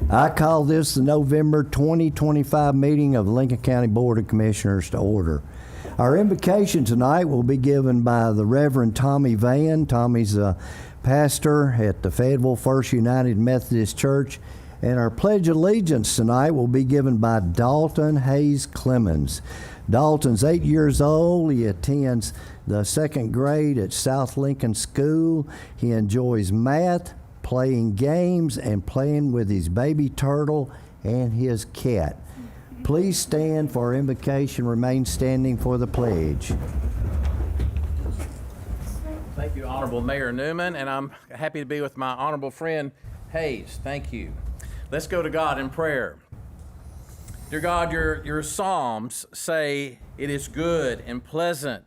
I call this the November 2025 meeting of Lincoln County Board of Commissioners to order. Our invocation tonight will be given by the Reverend Tommy Van. Tommy's a pastor at the Fayetteville First United Methodist Church. And our Pledge of Allegiance tonight will be given by Dalton Hayes Clemens. Dalton's 8 years old. He attends the second grade at South Lincoln School. He enjoys math, playing games, and playing with his baby turtle and his cat. Please stand for invocation. Remain standing for the pledge. Thank you, Honorable Mayor Newman, and I'm happy to be with my honorable friend Hayes. Thank you. Let's go to God in prayer. Dear God, your Psalms say it is good and pleasant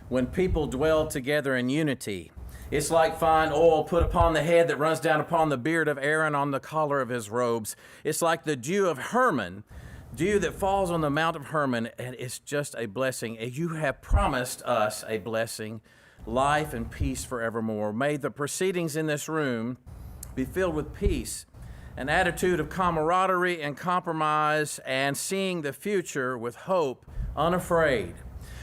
when people dwell together in unity. It's like fine oil put upon the head that runs down upon the beard of Aaron on the collar of his robes. It's like the dew of Hermon, dew that falls on the Mount of Hermon, and it's just a blessing. And you have promised us a blessing, life and peace forevermore. May the proceedings in this room be filled with peace, an attitude of camaraderie and compromise, and seeing the future with hope, unafraid.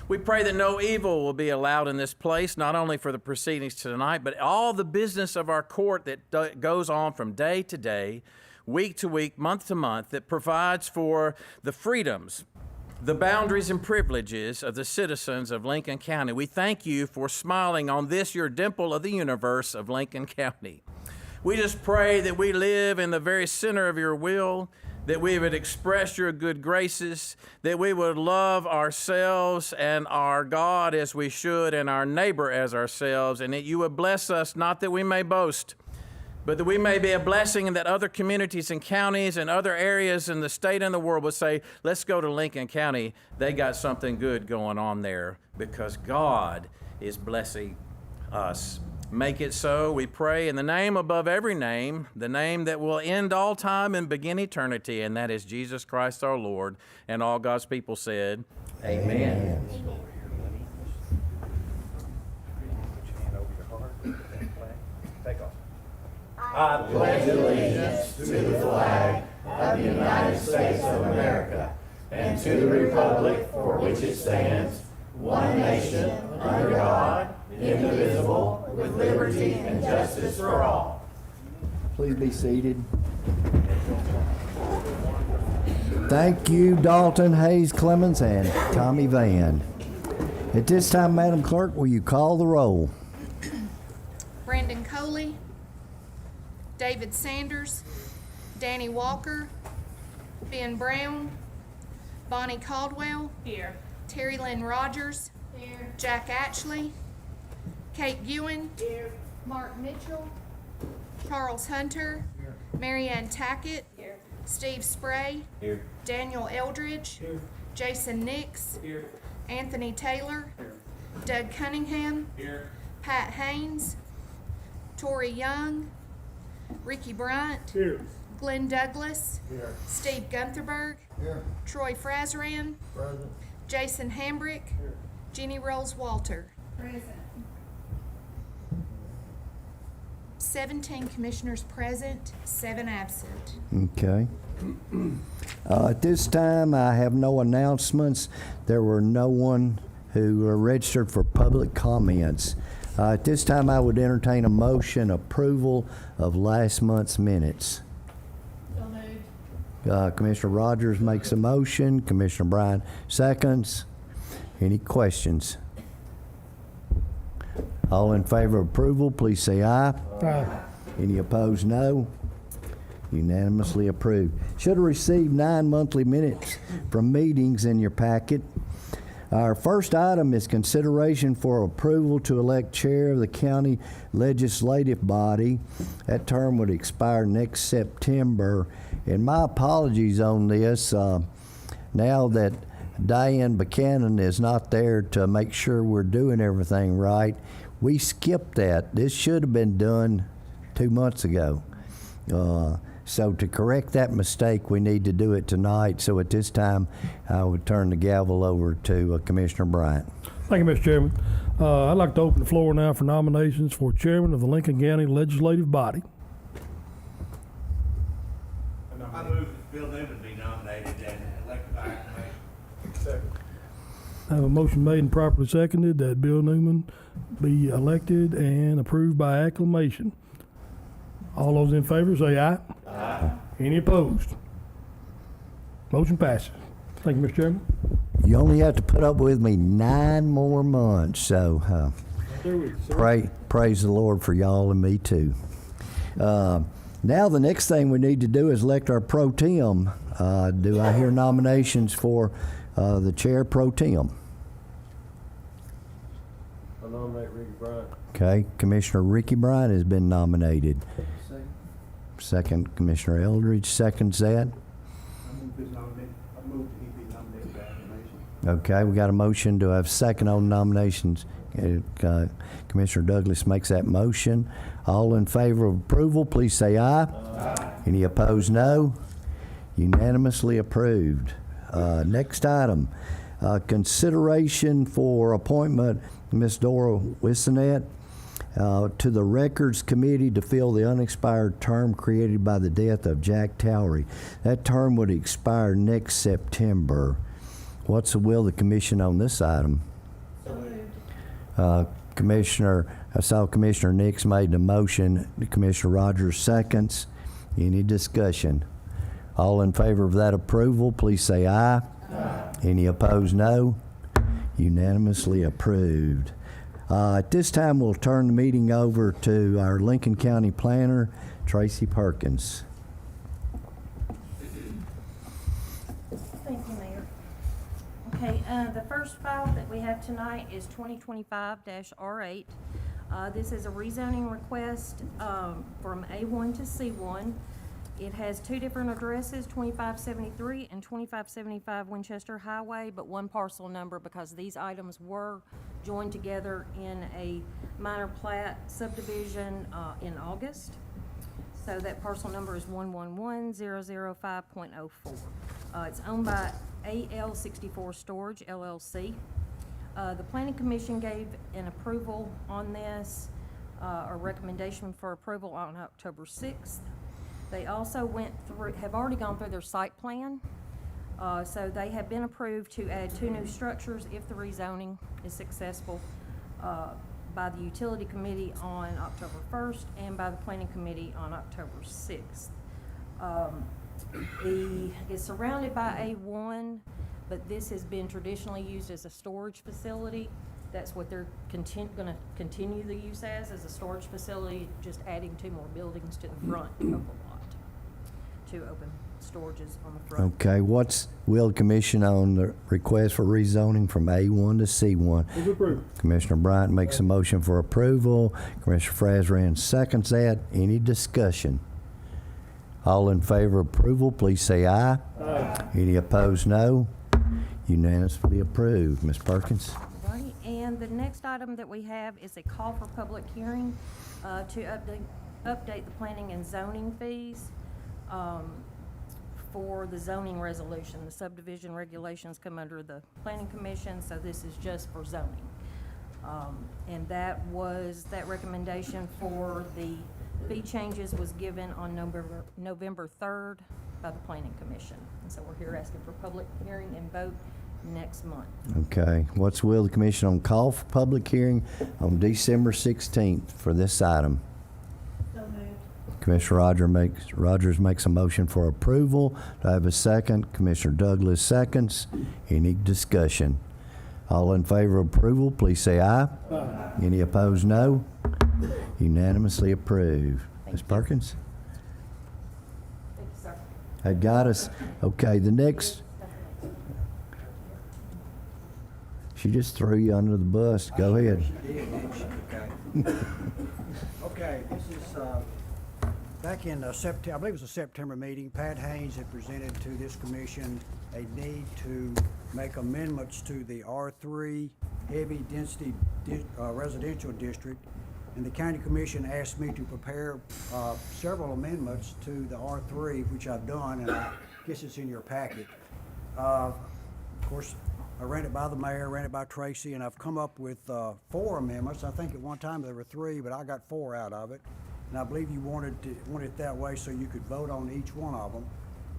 We pray that no evil will be allowed in this place, not only for the proceedings tonight, but all the business of our court that goes on from day to day, week to week, month to month, that provides for the freedoms, the boundaries and privileges of the citizens of Lincoln County. We thank you for smiling on this, your dimple of the universe of Lincoln County. We just pray that we live in the very center of your will, that we would express your good graces, that we would love ourselves and our God as we should and our neighbor as ourselves, and that you would bless us, not that we may boast, but that we may be a blessing, and that other communities and counties and other areas in the state and the world would say, let's go to Lincoln County. They got something good going on there because God is blessing us. Make it so, we pray, in the name above every name, the name that will end all time and begin eternity, and that is Jesus Christ our Lord. And all God's people said, Amen. I pledge allegiance to the flag of the United States of America and to the republic for which it stands, one nation, under God, indivisible, with liberty and justice for all. Please be seated. Thank you, Dalton Hayes Clemens and Tommy Van. At this time, Madam Clerk, will you call the roll? Brandon Coley, David Sanders, Danny Walker, Ben Brown, Bonnie Caldwell, Here. Terry Lynn Rogers, Here. Jack Atchley, Kate Ewan, Here. Mark Mitchell, Charles Hunter, Marianne Tackett, Here. Steve Spray, Here. Daniel Eldridge, Here. Jason Nix, Here. Anthony Taylor, Here. Doug Cunningham, Here. Pat Haynes, Tori Young, Ricky Bryant, Here. Glenn Douglas, Here. Steve Guntherberg, Here. Troy Frazran, Present. Jason Hambrick, Here. Jenny Rolls Walter. Present. 17 commissioners present, 7 absent. Okay. At this time, I have no announcements. There were no one who registered for public comments. At this time, I would entertain a motion approval of last month's minutes. So moved. Commissioner Rogers makes a motion. Commissioner Bryant seconds. Any questions? All in favor of approval, please say aye. Aye. Any opposed, no. Unanimously approved. Should have received 9 monthly minutes from meetings in your packet. Our first item is consideration for approval to elect chair of the county legislative body. That term would expire next September. And my apologies on this. Now that Diane Buchanan is not there to make sure we're doing everything right, we skipped that. This should have been done 2 months ago. So to correct that mistake, we need to do it tonight. So at this time, I would turn the gavel over to Commissioner Bryant. Thank you, Mr. Chairman. I'd like to open the floor now for nominations for chairman of the Lincoln County Legislative Body. I move that Bill Newman be nominated and elected by acclamation. I have a motion made and properly seconded that Bill Newman be elected and approved by acclamation. All those in favor say aye. Aye. Any opposed? Motion passes. Thank you, Mr. Chairman. You only have to put up with me 9 more months, so praise the Lord for y'all and me too. Now the next thing we need to do is elect our pro tem. Do I hear nominations for the chair pro tem? I nominate Ricky Bryant. Okay, Commissioner Ricky Bryant has been nominated. Second, Commissioner Eldridge seconds that. I move that he be nominated by acclamation. Okay, we got a motion to have second on nominations. Commissioner Douglas makes that motion. All in favor of approval, please say aye. Aye. Any opposed, no. Unanimously approved. Next item, consideration for appointment Ms. Dora Wissonet to the Records Committee to fill the unexpired term created by the death of Jack Towery. That term would expire next September. What's the will of the commission on this item? Commissioner, I saw Commissioner Nix made the motion. Commissioner Rogers seconds. Any discussion? All in favor of that approval, please say aye. Aye. Any opposed, no. Unanimously approved. At this time, we'll turn the meeting over to our Lincoln County Planner, Tracy Perkins. Thank you, Mayor. Okay, the first file that we have tonight is 2025-R8. This is a rezoning request from A1 to C1. It has two different addresses, 2573 and 2575 Winchester Highway, but one parcel number because these items were joined together in a minor plat subdivision in August. So that parcel number is 111005.04. It's owned by AL64 Storage LLC. The Planning Commission gave an approval on this, a recommendation for approval on October 6th. They also have already gone through their site plan. So they have been approved to add 2 new structures if the rezoning is successful by the Utility Committee on October 1st and by the Planning Committee on October 6th. It's surrounded by A1, but this has been traditionally used as a storage facility. That's what they're going to continue the use as a storage facility, just adding 2 more buildings to the front of the lot, 2 open storages on the front. Okay, what's will the commission on the request for rezoning from A1 to C1? Move approved. Commissioner Bryant makes a motion for approval. Commissioner Frazran seconds that. Any discussion? All in favor of approval, please say aye. Aye. Any opposed, no. Unanimously approved. Ms. Perkins? Right, and the next item that we have is a call for public hearing to update the planning and zoning fees for the zoning resolution. The subdivision regulations come under the Planning Commission, so this is just for zoning. And that recommendation for the fee changes was given on November 3rd by the Planning Commission. And so we're here asking for public hearing and vote next month. Okay. What's the will of the commission on call for public hearing on December 16th for this item? So moved. Commissioner Rogers makes a motion for approval. Do I have a second? Commissioner Douglas seconds. Any discussion? All in favor of approval, please say aye. Aye. Any opposed, no. Unanimously approved. Ms. Perkins? Thank you, sir. That got us. Okay, the next. She just threw you under the bus. Go ahead. Okay, this is back in September, I believe it was a September meeting. Pat Haynes had presented to this commission a need to make amendments to the R3 heavy density residential district. And the county commission asked me to prepare several amendments to the R3, which I've done, and I guess it's in your packet. Of course, I ran it by the mayor, ran it by Tracy, and I've come up with 4 amendments. I think at one time there were 3, but I got 4 out of it. And I believe you wanted it that way so you could vote on each one of them.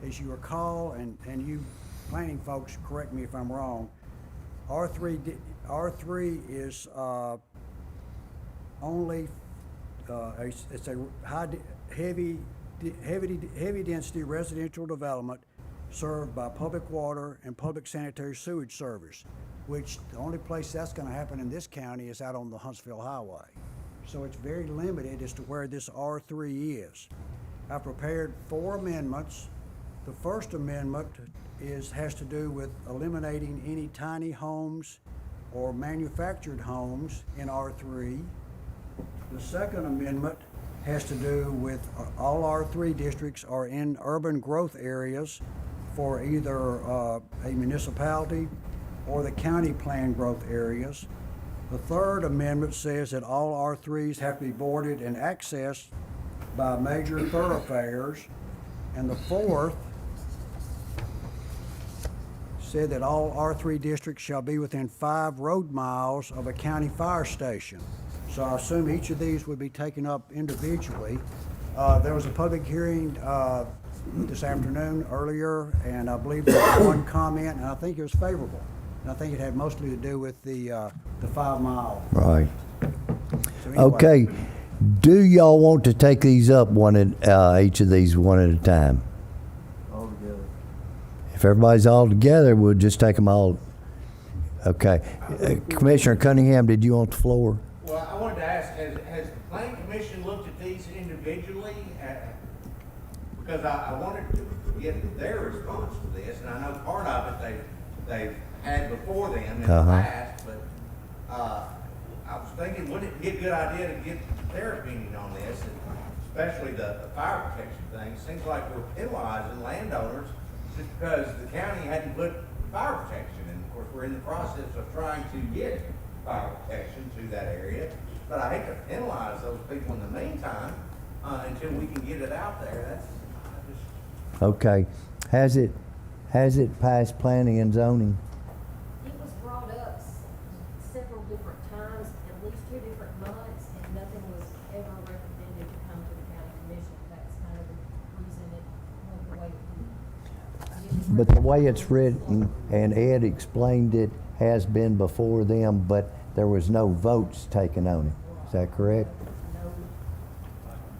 as you recall, and you planning folks, correct me if I'm wrong, R3 is only, it's a heavy density residential development served by public water and public sanitary sewage service, which the only place that's gonna happen in this county is out on the Huntsville Highway. So it's very limited as to where this R3 is. I prepared 4 amendments. The first amendment has to do with eliminating any tiny homes or manufactured homes in R3. The second amendment has to do with all R3 districts are in urban growth areas for either a municipality or the county planned growth areas. The third amendment says that all R3s have to be boarded and accessed by major thoroughfares. And the fourth said that all R3 districts shall be within 5 road miles of a county fire station. So I assume each of these would be taken up individually. There was a public hearing this afternoon earlier, and I believe there was one comment, and I think it was favorable. And I think it had mostly to do with the 5 mile. Right. So anyway, Okay. Do y'all want to take these up each of these one at a time? All together. If everybody's all together, we'll just take them all. Okay. Commissioner Cunningham, did you want the floor? Well, I wanted to ask, has the planning commission looked at these individually? Because I wanted to get their response to this, and I know part of it they've had before them in the past, but I was thinking, wouldn't it be a good idea to get their opinion on this, and especially the fire protection thing? It seems like we're penalizing landowners just because the county hadn't put fire protection, and of course, we're in the process of trying to get fire protection to that area. But I hate to penalize those people in the meantime until we can get it out there. Okay. Has it passed planning and zoning? It was brought up several different times, at least 2 different months, and nothing was ever recommended to come to the county commission. That's kind of the reason it went the way it did. But the way it's written, and Ed explained it, has been before them, but there was no votes taken on it. Is that correct?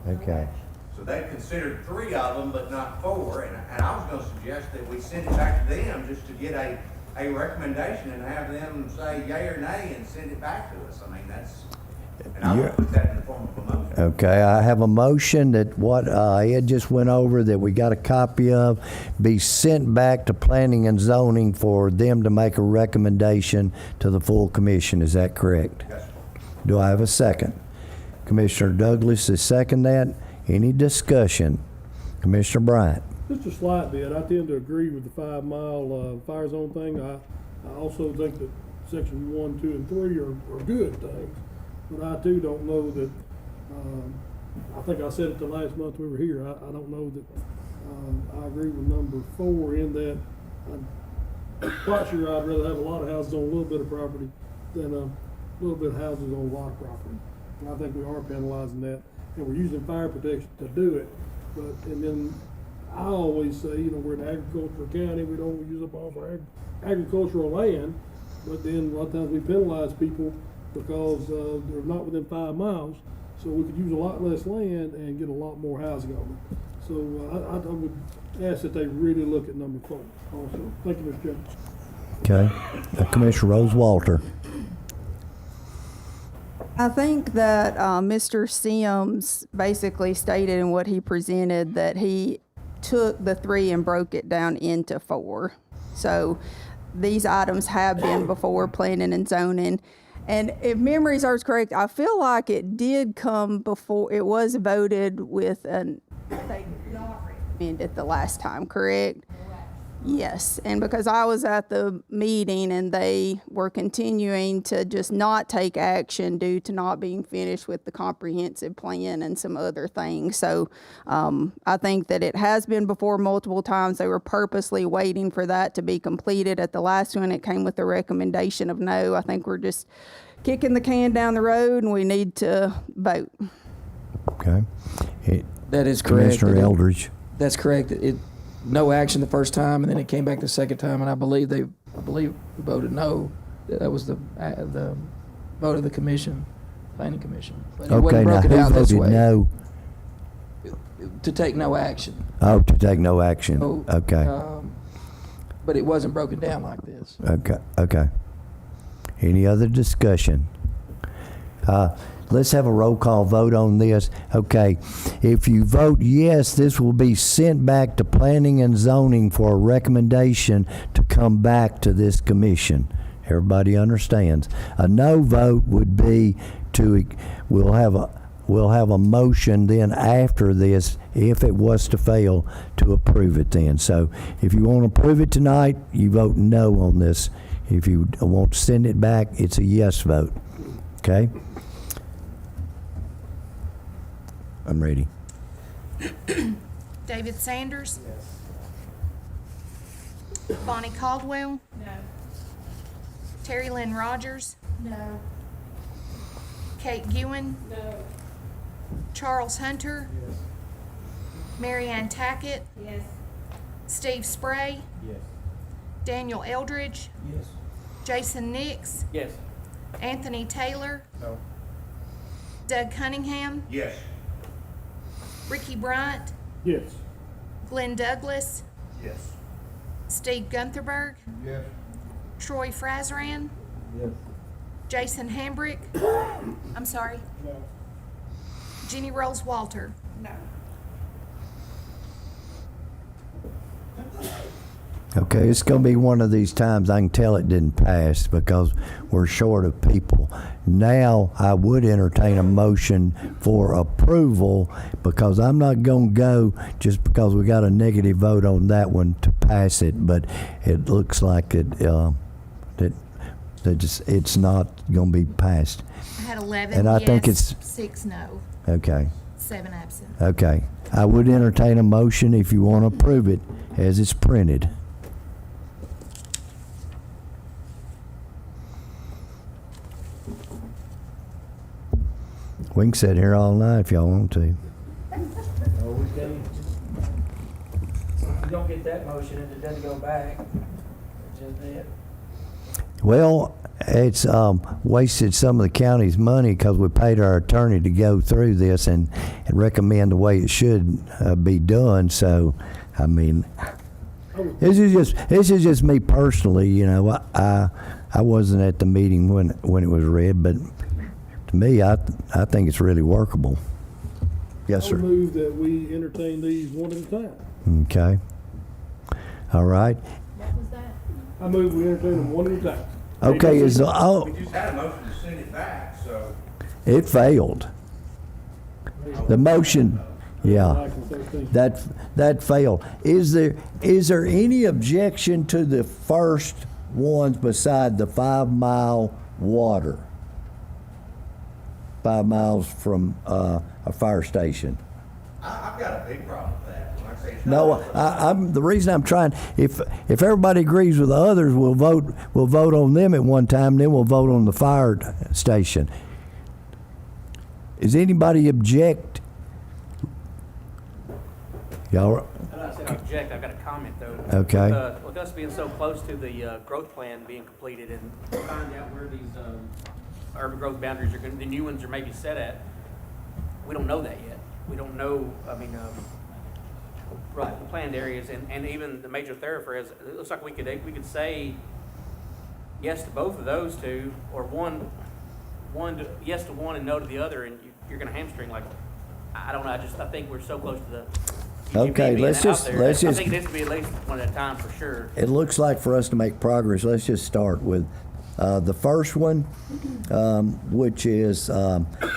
Okay. So they considered 3 of them, but not 4. And I was going to suggest that we send it back to them just to get a recommendation and have them say yay or nay and send it back to us. I mean, and I would put that in the form of a motion. Okay, I have a motion that what Ed just went over that we got a copy of be sent back to planning and zoning for them to make a recommendation to the full commission. Is that correct? Yes, sir. Do I have a second? Commissioner Douglas is second that. Any discussion? Commissioner Bryant? Just a slight bit. I tend to agree with the 5 mile fire zone thing. I also think that section 1, 2, and 3 are good things. But I too don't know that, I think I said it the last month we were here, I don't know that I agree with number 4 in that I'm quite sure I'd rather have a lot of houses on a little bit of property than a little bit of houses on a lot of property. And I think we are penalizing that, and we're using fire protection to do it. And then I always say, we're an agricultural county, we don't use up all of our agricultural land, but then a lot of times we penalize people because they're not within 5 miles, so we could use a lot less land and get a lot more housing on it. So I would ask that they really look at number 4 also. Thank you, Mr. Chairman. Okay. Commissioner Rose Walter. I think that Mr. Sims basically stated in what he presented that he took the 3 and broke it down into 4. So these items have been before planning and zoning. And if memory serves correct, I feel like it did come before, it was voted with they not recommended the last time, correct? Yes, and because I was at the meeting and they were continuing to just not take action due to not being finished with the comprehensive plan and some other things. So I think that it has been before multiple times. They were purposely waiting for that to be completed. At the last one, it came with a recommendation of no. I think we're just kicking the can down the road and we need to vote. Okay. That is correct. Commissioner Eldridge. That's correct. no action the first time, and then it came back the second time, and I believe we voted no. That was the vote of the commission, planning commission. But it Okay, wasn't now broken who out this voted way. no? To take no action. Oh, to take no action. So, Okay, But it wasn't broken down like this. okay. Any other discussion? Let's have a roll call vote on this. Okay, if you vote yes, this will be sent back to planning and zoning for a recommendation to come back to this commission. Everybody understands. A no vote would be we'll have a motion then after this, if it was to fail, to approve it then. So if you want to approve it tonight, you vote no on this. If you want to send it back, it's a yes vote. Okay? I'm ready. David Sanders. Bonnie Caldwell. No. Terry Lynn Rogers. No. Kate Ewan. No. Charles Hunter. Mary Ann Tackett. Yes. Steve Spray. Yes. Daniel Eldridge. Yes. Jason Nix. Yes. Anthony Taylor. No. Doug Cunningham. Yes. Ricky Bryant. Yes. Glenn Douglas. Yes. Steve Guntherberg. Yes. Troy Frazran. Yes. Jason Hambrick. I'm sorry. No. Jenny Rolls Walter. No. Okay, it's going to be one of these times I can tell it didn't pass because we're short of people. Now, I would entertain a motion for approval because I'm not going to go just because we got a negative vote on that one to pass it, but it looks like it's not going to be passed. I had 11 And I yes, think it's- 6 no, Okay, 7 absent. okay. I would entertain a motion if you want to approve it as it's printed. We can sit here all night if y'all want to. No, we can't. If you don't get that motion and it doesn't go back, it's just it. Well, it's wasted some of the county's money because we paid our attorney to go through this and recommend the way it should be done. So, I mean, this is just me personally. You know, I wasn't at the meeting when it was read, but to me, I think it's really workable. Yes, I sir. move that we entertain these one at a time. Okay. All right. What was that? I move we entertain them one at a time. Okay. We just had a motion to send it back, so. It failed. The motion, yeah. Michael 13. That failed. Is there any objection to the first ones beside the 5 mile water? 5 miles from a fire station. I've got a big problem with that. Like I say, it's No, I'm the reason I'm trying. If everybody agrees with the others, we'll vote on them at one time. Then we'll vote on the fire station. Is anybody object? Y'all. I'm not saying I object, I've got a comment though. Okay. With us being so close to the growth plan being completed and find out where these urban growth boundaries are going, the new ones are maybe set at, we don't know that yet. We don't know, right, the planned areas and even the major thoroughfares. It looks like we could say yes to both of those two, or yes to one and no to the other, and you're going to hamstring like, I don't know, I think we're so close to the UGB Okay, being let's out just- there. let's I just- think it needs to be at least one at a time for sure. It looks like for us to make progress, let's just start with the first one, which is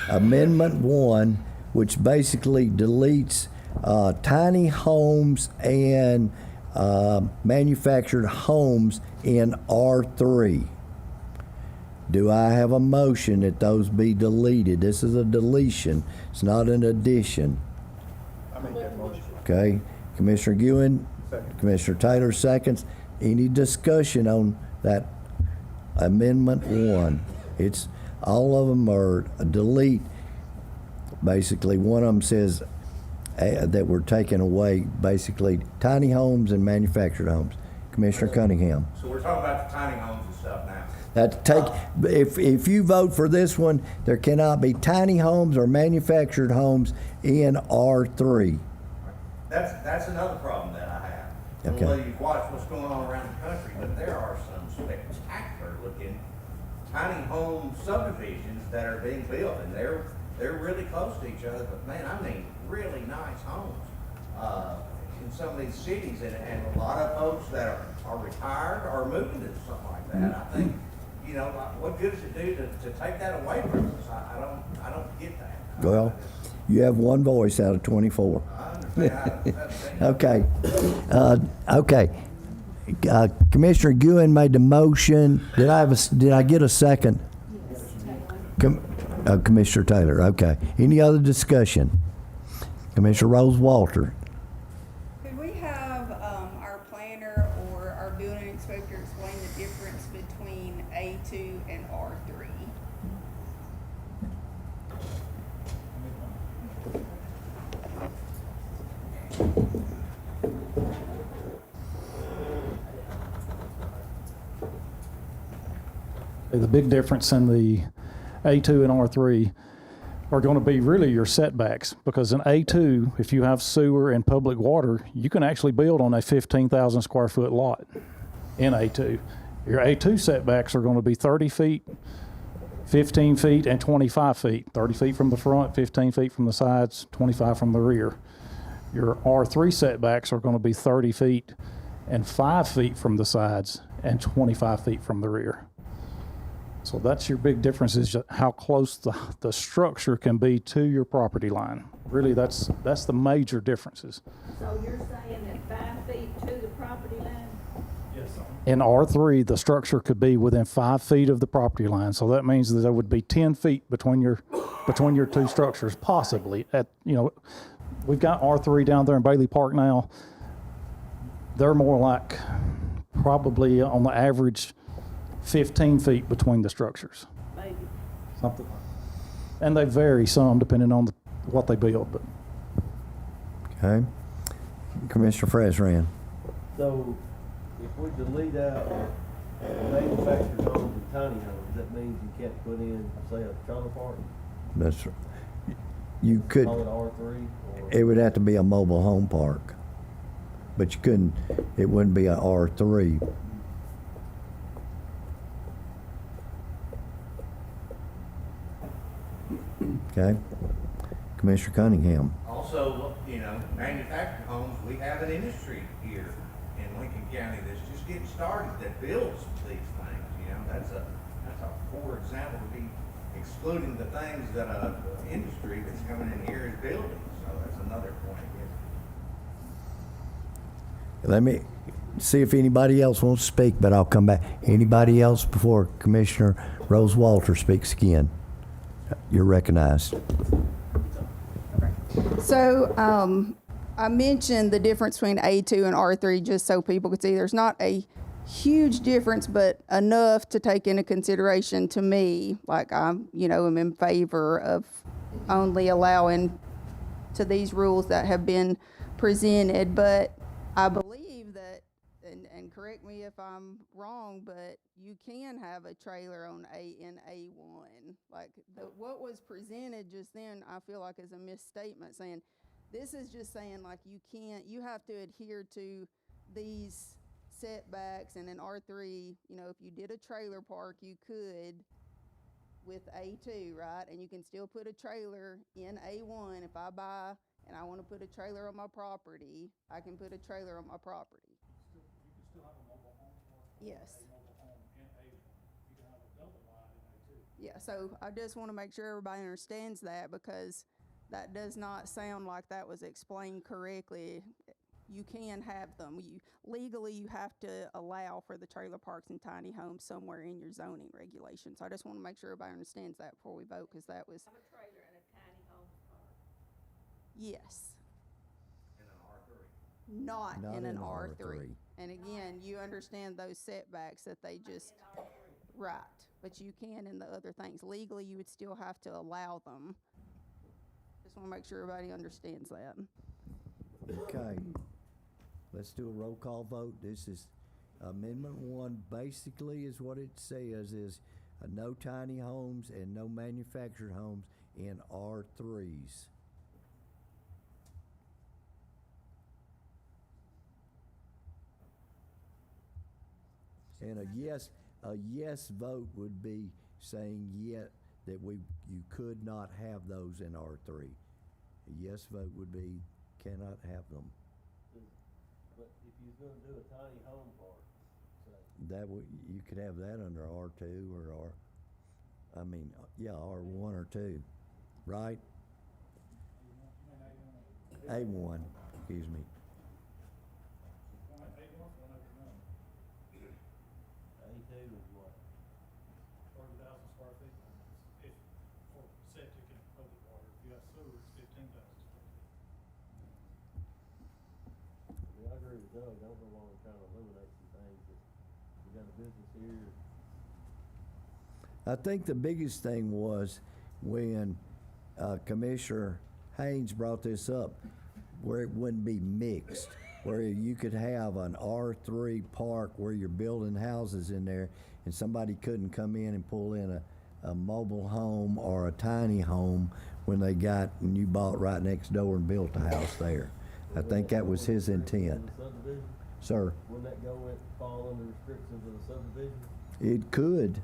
Amendment 1, which basically deletes tiny homes and manufactured homes in R3. Do I have a motion that those be deleted? This is a deletion. It's not an addition. I make that motion. Okay, Commissioner Ewan, Commissioner Taylor seconds. Any discussion on that Amendment 1? It's, all of them are delete. Basically, one of them says that we're taking away, basically tiny homes and manufactured homes. Commissioner Cunningham. So we're talking about the tiny homes and stuff now. If you vote for this one, there cannot be tiny homes or manufactured homes in R3. That's another problem that I have. Okay. Well, you've watched what's going on around the country, but there are some spectacular looking tiny home subdivisions that are being built, and they're really close to each other, but man, I mean, really nice homes, in some of these cities, and a lot of folks that are retired are moving to something like that. I think, you know, what good does it do to take that away from us? I don't get that. Well, you have one voice out of 24. I understand. Okay. Okay. Commissioner Guin made the motion. Did I get a second? Commissioner Taylor. Okay. Any other discussion? Commissioner Rose Walter. Could we have our planner or our building inspector explain the difference between A2 and R3? The big difference in the A2 and R3 are going to be really your setbacks, because in A2, if you have sewer and public water, you can actually build on a 15,000 square foot lot in A2. Your A2 setbacks are going to be 30 feet, 15 feet, and 25 feet. 30 feet from the front, 15 feet from the sides, 25 from the rear. Your R3 setbacks are going to be 30 feet and 5 feet from the sides and 25 feet from the rear. So that's your big difference, is how close the structure can be to your property line. Really, that's the major differences. So you're saying that 5 feet to the property line? Yes, sir. In R3, the structure could be within 5 feet of the property line. So that means that there would be 10 feet between your two structures, possibly. We've got R3 down there in Bailey Park now. They're more like probably on the average 15 feet between the structures. Maybe. Something like that. And they vary some depending on what they build. But Okay. Commissioner Fresran. So if we delete out manufactured homes and tiny homes, that means you can't put in, say, a trailer park? That's, you could, Call it R3? Or? it would have to be a mobile home park, but you couldn't, it wouldn't be a R3. Okay. Commissioner Cunningham. Also, manufactured homes, we have an industry here in Lincoln County that's just getting started that builds these things, that's a poor example to be excluding the things that industry that's coming in here is building, so that's another point again. Let me see if anybody else wants to speak, but I'll come back. Anybody else before Commissioner Rose Walter speaks again? You're recognized. So, I mentioned the difference between A2 and R3 just so people could see. There's not a huge difference, but enough to take into consideration to me. Like I'm in favor of only allowing to these rules that have been presented. But I believe that, and correct me if I'm wrong, but you can have a trailer on in A1. Like what was presented just then, I feel like is a misstatement saying, this is just saying like you have to adhere to these setbacks, and in R3, if you did a trailer park, you could with A2, right? And you can still put a trailer in A1. If I buy and I want to put a trailer on my property, I can put a trailer on my property. you can still have a mobile home park. Yes. A mobile home in A1. You can have a double wide in A2. Yeah, so I just want to make sure everybody understands that, because that does not sound like that was explained correctly. You can have them. Legally, you have to allow for the trailer parks and tiny homes somewhere in your zoning regulations. So I just want to make sure everybody understands that before we vote, because that was. Have a trailer and a tiny home park. Yes. In an R3. Not in an R3. And again, you understand those setbacks that they just. Right. But you can in the other things. Legally, you would still have to allow them. just want to make sure everybody understands that. Okay. Let's do a roll call vote. This is Amendment 1, basically is what it says is no tiny homes and no manufactured homes in R3s. And a yes vote would be saying yet that you could not have those in R3. A yes vote would be cannot have them. But if you're gonna do a tiny home park, say, That would, you could have that under R2 or R1 or 2, right? A1, excuse me. A2 is what? 30,000 square feet. If, for septic and public water, if you have sewer, it's 15,000 square feet. I mean, I agree with Doug, I don't know why we're trying to eliminate some things that, we got a business here. I think the biggest thing was when Commissioner Haynes brought this up, where it wouldn't be mixed, where you could have an R3 park where you're building houses in there and somebody couldn't come in and pull in a mobile home or a tiny home when they got, and you bought right next door and built a house there. I think that was his intent. Subdivision? Sir, Wouldn't that fall under restrictions of the subdivision? it could.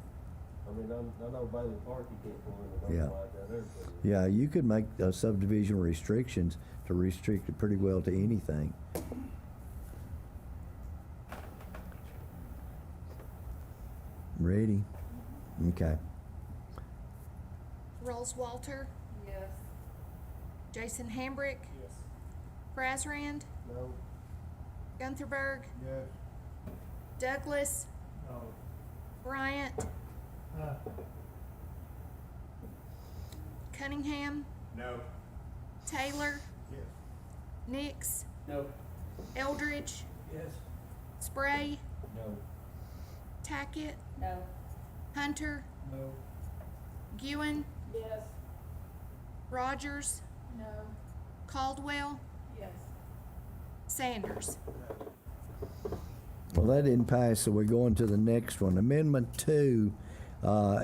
I mean, I know Bailey Park, you can't pull in a Yeah. home like that there. Yeah, you could make subdivision restrictions to restrict it pretty well to anything. Ready? Okay. Rolls Walter, Yes. Jason Hambrick, Yes. Brazrand, No, Guntherberg, Yes. Douglas, No. Bryant, Cunningham, No. Taylor, Yes. Nix, No. Eldridge, Yes. Spray, no, Tackett, No. Hunter, No. Gewen, Yes. Rogers, No. Caldwell, Yes. Sanders. Well, that didn't pass, so we're going to the next one. Amendment 2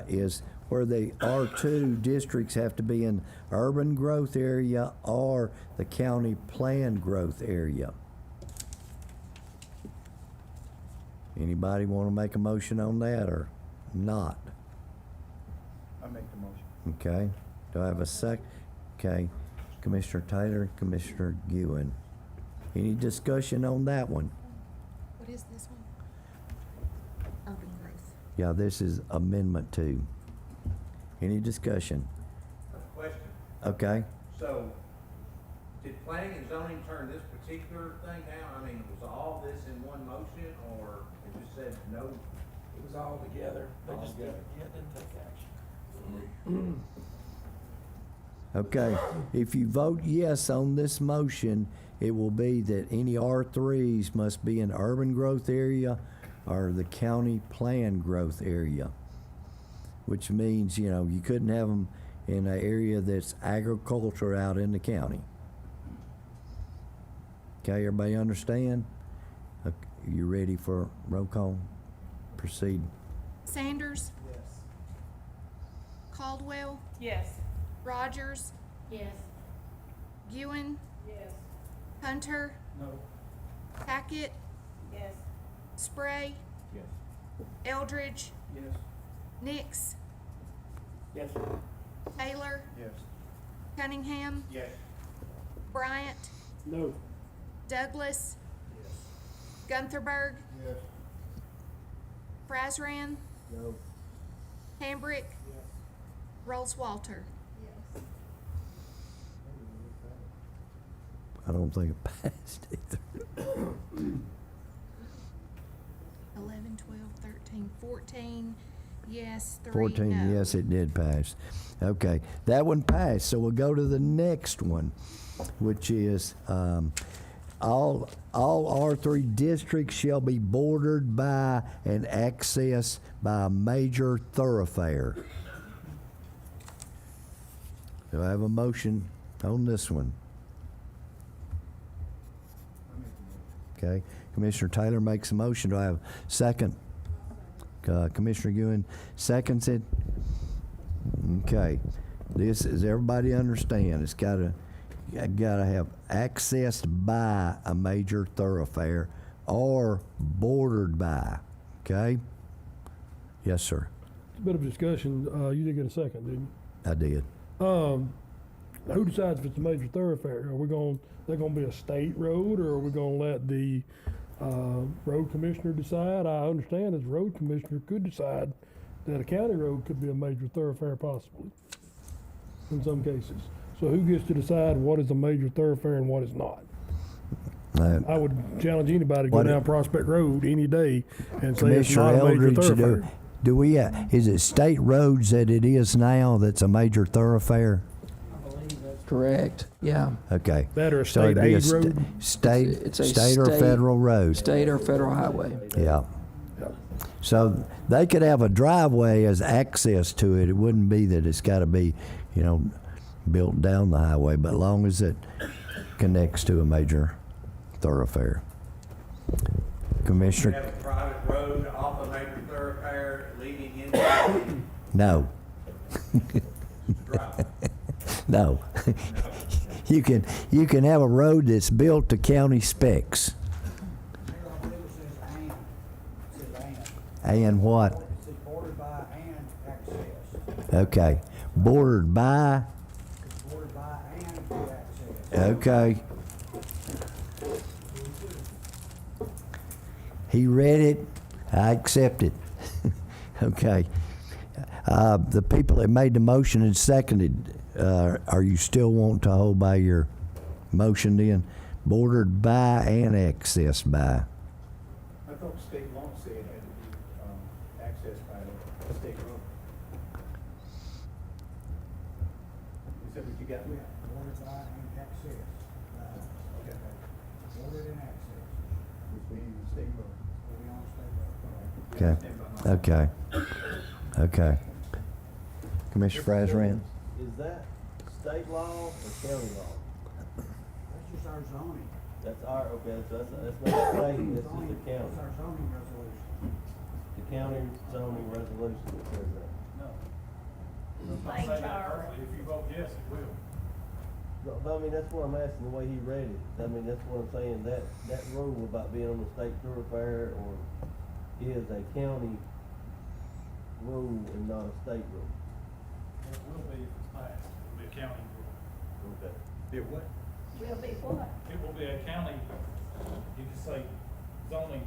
is where the R2 districts have to be in urban growth area or the county planned growth area. Anybody want to make a motion on that or not? I make the motion. Okay. Do I have a sec? Okay. Commissioner Taylor, Commissioner Ewan. Any discussion on that one? What is this one? Urban growth. Yeah, this is Amendment 2. Any discussion? Question. Okay. So, did planning and zoning turn this particular thing down? I mean, was all this in one motion, or it just said no? It was all together. They just didn't take action. Okay. If you vote yes on this motion, it will be that any R3s must be in urban growth area or the county planned growth area, which means, you couldn't have them in an area that's agriculture out in the county. Okay, everybody understand? Okay, you ready for roll call? Proceed. Sanders, Yes. Caldwell, Yes. Rogers, Yes. Ewan, Yes. Hunter, No. Tackett, Yes. Spray, yes. Eldridge, Yes. Nix, Yes. Taylor, Yes. Cunningham, Yes. Bryant, No. Douglas, Yes. Guntherberg, Yes. Brazrand, No, Hambrick, Yes. Rolls Walter. Yes. I don't think it passed either. 11, 12, 13, 14, yes, 3 14, no. yes, it did pass. Okay, that one passed, so we'll go to the next one, which is all R3 districts shall be bordered by and accessed by a major thoroughfare. Do I have a motion on this one? Okay, Commissioner Taylor makes a motion. Do I have a second? Commissioner Ewan seconds it. Okay, this is, everybody understand, it's gotta have accessed by a major thoroughfare or bordered by, okay? Yes, sir, It's a bit of a discussion. You did get a second, didn't I did. you? Who decides if it's a major thoroughfare? Are we going, they're gonna be a state road, or are we gonna let the, road commissioner decide? I understand as road commissioner could decide that a county road could be a major thoroughfare possibly, in some cases. So who gets to decide what is a major thoroughfare and what is not? I would challenge anybody to go What- down Prospect Road any day and say it's Commissioner not a major Eldridge, thoroughfare. do we, is it state roads that it is now that's a major thoroughfare? Correct, yeah. Okay. That or a So it'd state be a aid road? State, It's a state or state- federal road? State or federal highway. Yeah. So they could have a driveway as access to it. It wouldn't be that it's gotta be, built down the highway, but long as it connects to a major thoroughfare. You Commissioner, have a private road off a major thoroughfare leading into no. drive. No. You can have a road that's built to county specs. And what? It says bordered by and access. Okay. Bordered by, Bordered by and access. okay. He read it, I accept it. Okay. The people that made the motion and seconded, are you still wanting to hold by your motion then? Bordered by and accessed by. I thought state law said it had to be, accessed by the state road. Is that what you got? Bordered by and access. Okay. Bordered and access. Which means the state road. Will be on state road. Okay. Okay. Commissioner Frazran? Is that state law or county law? That's just our zoning. That's our, okay, so that's not state, this is the That's county. our zoning resolution. The county zoning resolution that says that. No. If you vote yes, it will. But I mean, that's what I'm asking, the way he read it. I mean, that's what I'm saying, that rule about being on the state thoroughfare or is a county rule and not a state rule. It will be if it's passed. It will be a county rule. Okay. It what? Will be what? It will be a county, you can say zoning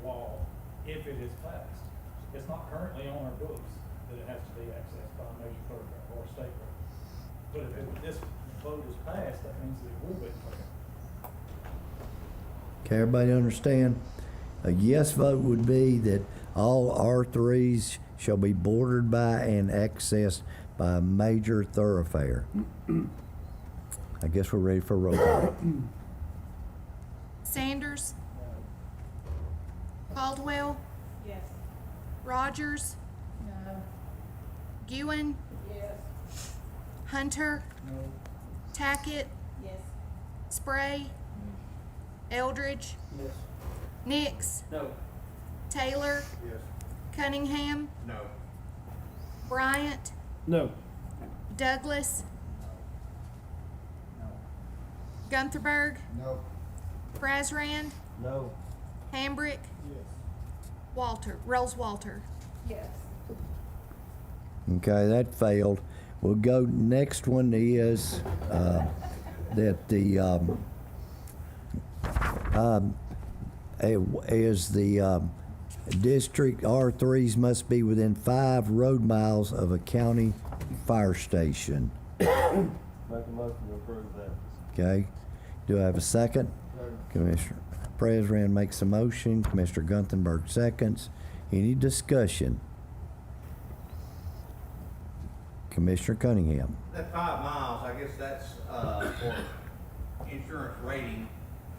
law if it is passed. It's not currently on our books that it has to be accessed by a major thoroughfare or a state road. But if this vote is passed, that means that it will be. Okay, everybody understand? A yes vote would be that all R3s shall be bordered by and accessed by a major thoroughfare. I guess we're ready for a roll call. Sanders. Caldwell. Yes. Rogers. No. Ewan. Yes. Hunter. No. Tackett. Yes. Spray. Eldridge. Yes. Nix. No. Taylor. Yes. Cunningham. No. Bryant. No. Douglas. Guntherberg. No. Frazrand. No. Hambrick. Yes. Walter. Rolls Walter. Yes. Okay, that failed. We'll go, next one is that the, is the district R3s must be within 5 road miles of a county fire station. Make a motion to approve that. Okay, do I have a second? Commissioner President makes a motion, Commissioner Gunthenberg seconds. Any discussion? Commissioner Cunningham. That 5 miles, I guess that's, for insurance rating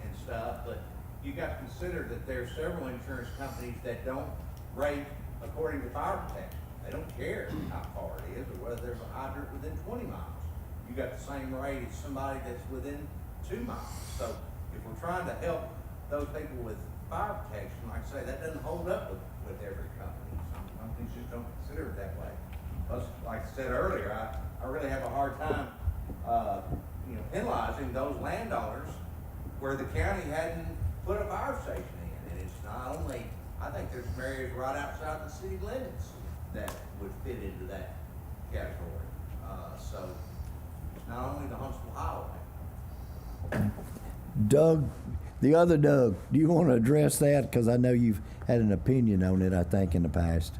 and stuff, but you got to consider that there's several insurance companies that don't rate according to fire protection. They don't care how far it is or whether there's a hydrant within 20 miles. you got the same rate as somebody that's within 2 miles. So if we're trying to help those people with fire protection, like I say, that doesn't hold up with every company. Some companies just don't consider it that way. Plus, like I said earlier, I really have a hard time, penalizing those landowners where the county hadn't put a fire station in. And it's not only, I think there's some areas right outside the city limits that would fit into that category. So it's not only the Huntsville Highway. Doug, the other Doug, do you want to address that? Because I know you've had an opinion on it, I think, in the past.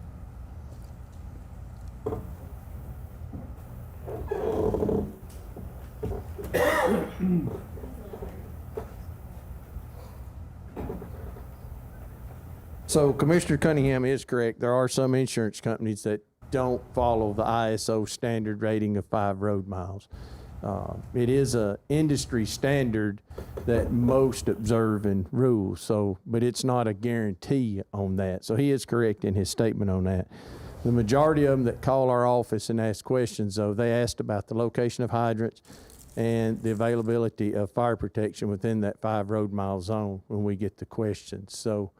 So Commissioner Cunningham is correct. There are some insurance companies that don't follow the ISO standard rating of 5 road miles. It is a industry standard that most observe and rule, but it's not a guarantee on that. So he is correct in his statement on that. The majority of them that call our office and ask questions, though, they asked about the location of hydrants and the availability of fire protection within that 5 road mile zone when we get the questions. So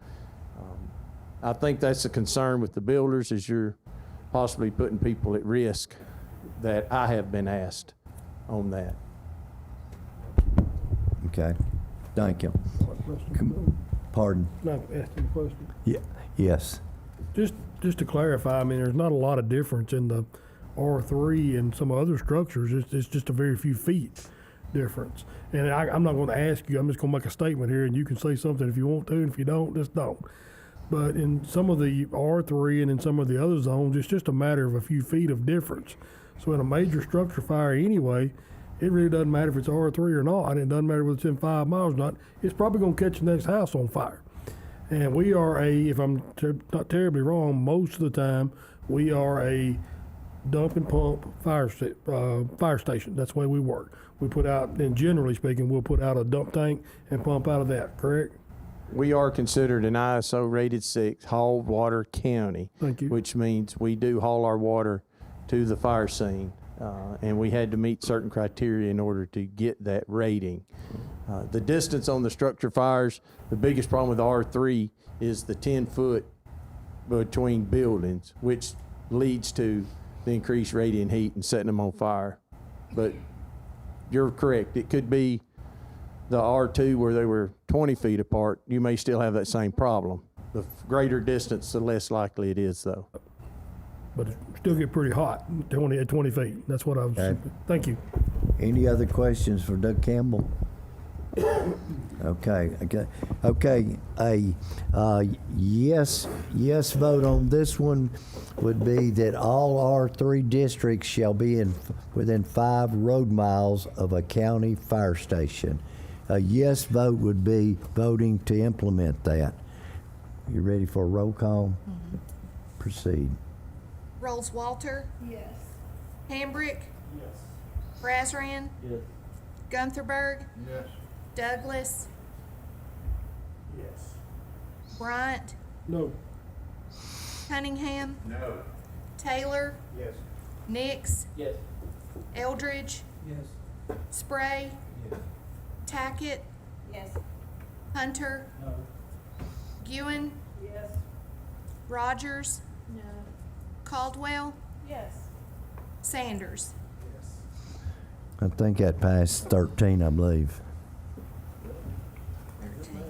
I think that's a concern with the builders, is you're possibly putting people at risk that I have been asked on that. Okay, thank you. Pardon? No, ask him a question. Yeah, yes. Just to clarify, I mean, there's not a lot of difference in the R3 and some other structures. It's just a very few feet difference. And I'm not going to ask you, I'm just going to make a statement here, and you can say something if you want to, and if you don't, just don't. But in some of the R3 and in some of the other zones, it's just a matter of a few feet of difference. So in a major structure fire anyway, it really doesn't matter if it's R3 or not, and it doesn't matter whether it's in 5 miles or not. It's probably going to catch the next house on fire. And we are if I'm not terribly wrong, most of the time, we are a dump and pump fire station. That's the way we work. We put out, and generally speaking, we'll put out a dump tank and pump out of that, correct? We are considered an ISO rated 6 hauled water county. Thank you. Which means we do haul our water to the fire scene. And we had to meet certain criteria in order to get that rating. The distance on the structure fires, the biggest problem with R3 is the 10-foot between buildings, which leads to the increased radiant heat and setting them on fire. But you're correct. It could be the R2 where they were 20 feet apart. You may still have that same problem. The greater distance, the less likely it is, though. But it still get pretty hot at 20 feet. That's what I was. Okay. Thank you. Any other questions for Doug Campbell? Okay. A yes vote on this one would be that all R3 districts shall be within 5 road miles of a county fire station. A yes vote would be voting to implement that. You ready for a roll call? Mm-hmm. Proceed. Rolls Walter, Yes. Hambrick, Yes. Brazran, Yes. Guntherberg, Yes. Douglas, Yes. Bryant, No. Cunningham, No. Taylor, Yes. Nix, Yes. Eldridge, Yes. Spray, Yes. Tackett, Yes. Hunter, No. Ewan, Yes. Rogers, No. Caldwell, Yes. Sanders. I think that passed 13, I believe. 13.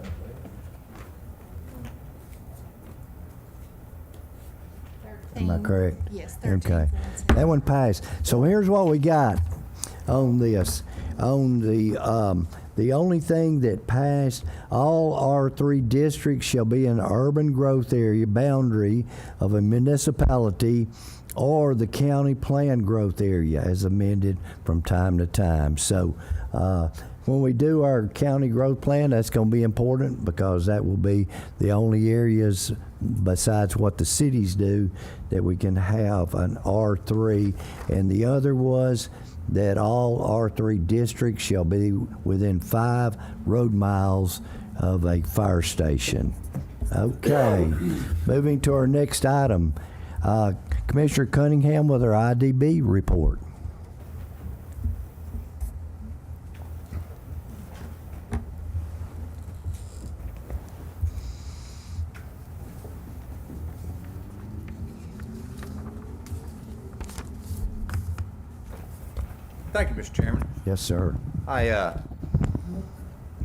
Am I correct? Yes, 13. Okay. That one passed. So here's what we got on this. On the only thing that passed, all R3 districts shall be an urban growth area boundary of a municipality or the county plan growth area as amended from time to time. So when we do our county growth plan, that's going to be important because that will be the only areas besides what the cities do that we can have an R3. And the other was that all R3 districts shall be within 5 road miles of a fire station. Okay, moving to our next item. Commissioner Cunningham with our IDB report. Thank you, Mr. Chairman. Yes, sir. I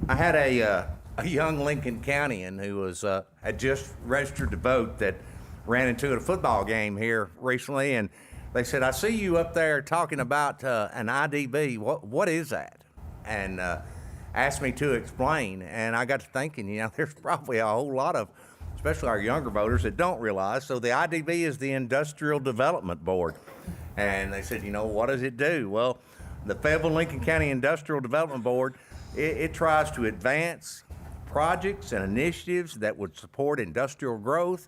had a young Lincoln Countyan who was had just registered to vote that ran into a football game here recently, and they said, "I see you up there talking about an IDB. What is that?" And asked me to explain, and I got to thinking, there's probably a whole lot of, especially our younger voters, that don't realize. So the IDB is the Industrial Development Board, and they said, what does it do? Well, the Fayetteville-Lincoln County Industrial Development Board, it tries to advance projects and initiatives that would support industrial growth,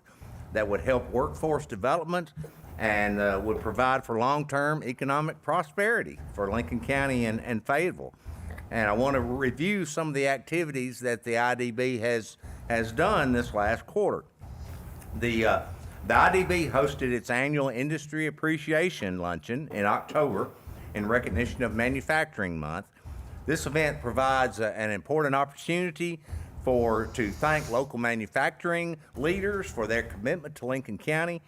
that would help workforce development, and would provide for long-term economic prosperity for Lincoln County and Fayetteville. And I want to review some of the activities that the IDB has done this last quarter. The IDB hosted its annual Industry Appreciation Luncheon in October in recognition of Manufacturing Month. This event provides an important opportunity to thank local manufacturing leaders for their commitment to Lincoln County.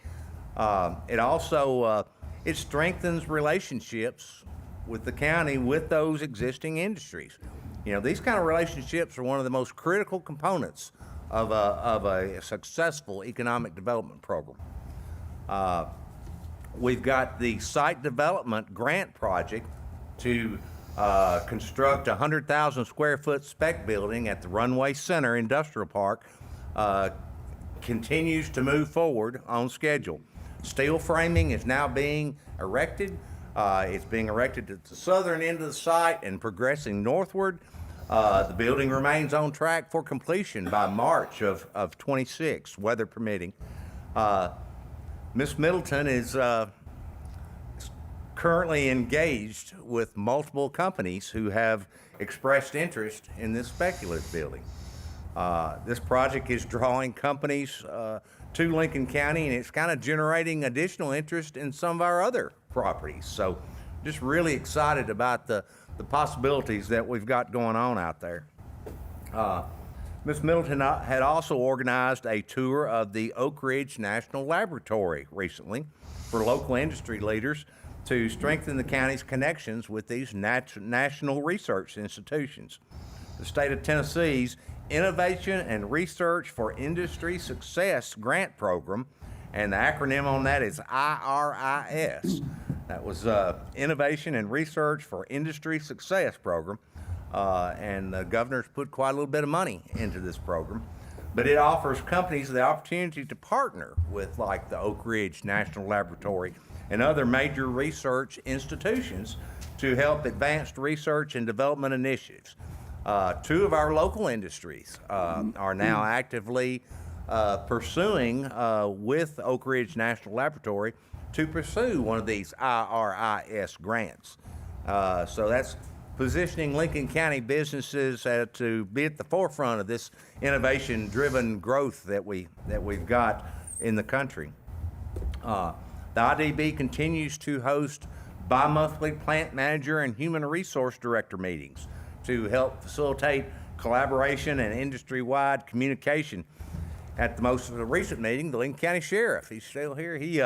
It also it strengthens relationships with the county with those existing industries. These kind of relationships are one of the most critical components of a successful economic development program. We've got the site development grant project to construct a 100,000 square foot spec building at the Runway Center Industrial Park. Continues to move forward on schedule. Steel framing is now being erected. It's being erected at the southern end of the site and progressing northward. The building remains on track for completion by March of 26, weather permitting. Ms. Middleton is currently engaged with multiple companies who have expressed interest in this speculative building. This project is drawing companies to Lincoln County, and it's kind of generating additional interest in some of our other properties. So just really excited about the possibilities that we've got going on out there. Ms. Middleton had also organized a tour of the Oak Ridge National Laboratory recently for local industry leaders to strengthen the county's connections with these national research institutions. The state of Tennessee's Innovation and Research for Industry Success Grant Program, and the acronym on that is IRIS. That was Innovation and Research for Industry Success Program, and the governor's put quite a little bit of money into this program. But it offers companies the opportunity to partner with like the Oak Ridge National Laboratory and other major research institutions to help advanced research and development initiatives. Two of our local industries are now actively pursuing with Oak Ridge National Laboratory to pursue one of these IRIS grants. So that's positioning Lincoln County businesses to be at the forefront of this innovation-driven growth that we've got in the country. The IDB continues to host bi-monthly plant manager and human resource director meetings to help facilitate collaboration and industry-wide communication. At the most recent meeting, the Lincoln County Sheriff, he's still here, he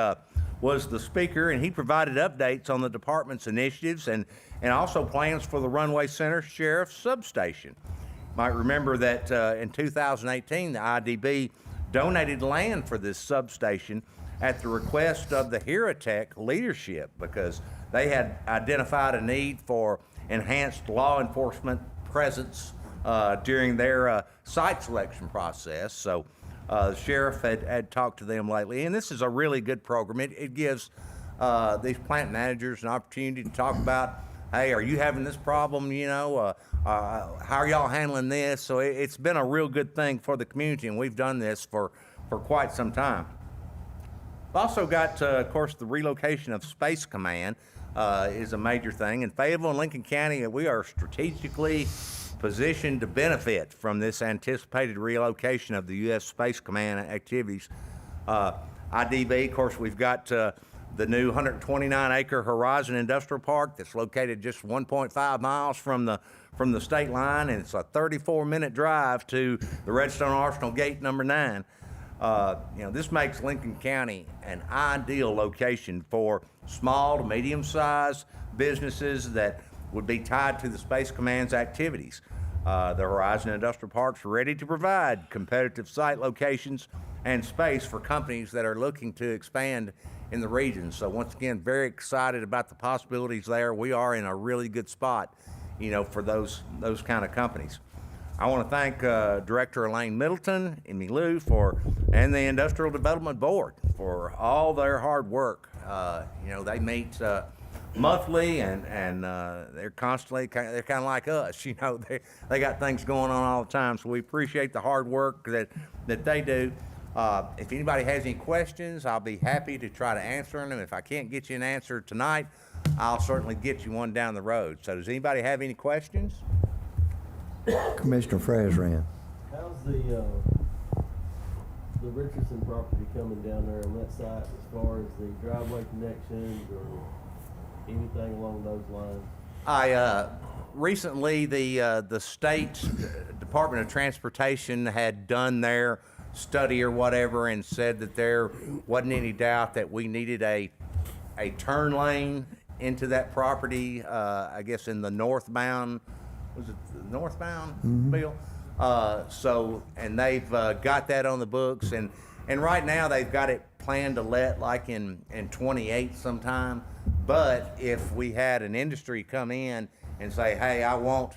was the speaker, and he provided updates on the department's initiatives and also plans for the Runway Center Sheriff's Substation. You might remember that in 2018, the IDB donated land for this substation at the request of the Heratech leadership because they had identified a need for enhanced law enforcement presence during their site selection process. So the sheriff had talked to them lately, and this is a really good program. It gives these plant managers an opportunity to talk about, hey, are you having this problem? How are y'all handling this? So it's been a real good thing for the community, and we've done this for quite some time. We've also got, of course, the relocation of Space Command is a major thing. In Fayetteville and Lincoln County, we are strategically positioned to benefit from this anticipated relocation of the U.S. Space Command activities. IDB, of course, we've got the new 129-acre Horizon Industrial Park that's located just 1.5 miles from the state line, and it's a 34-minute drive to the Redstone Arsenal Gate number 9. This makes Lincoln County an ideal location for small to medium-sized businesses that would be tied to the Space Command's activities. The Horizon Industrial Park's ready to provide competitive site locations and space for companies that are looking to expand in the region. So once again, very excited about the possibilities there. We are in a really good spot, for those kind of companies. I want to thank Director Elaine Middleton and Lou and the Industrial Development Board for all their hard work. They meet monthly, and they're constantly they're kind of like us. They got things going on all the time. So we appreciate the hard work that they do. If anybody has any questions, I'll be happy to try to answer them. If I can't get you an answer tonight, I'll certainly get you one down the road. So does anybody have any questions? Commissioner Frazran. How's the Richardson property coming down there on that site as far as the driveway connections or anything along those lines? Recently the state Department of Transportation had done their study or whatever and said that there wasn't any doubt that we needed a turn lane into that property, I guess in the northbound, was it the northbound, Bill? And they've got that on the books, and right now they've got it planned to let like in 28 sometime. But if we had an industry come in and say, hey, I want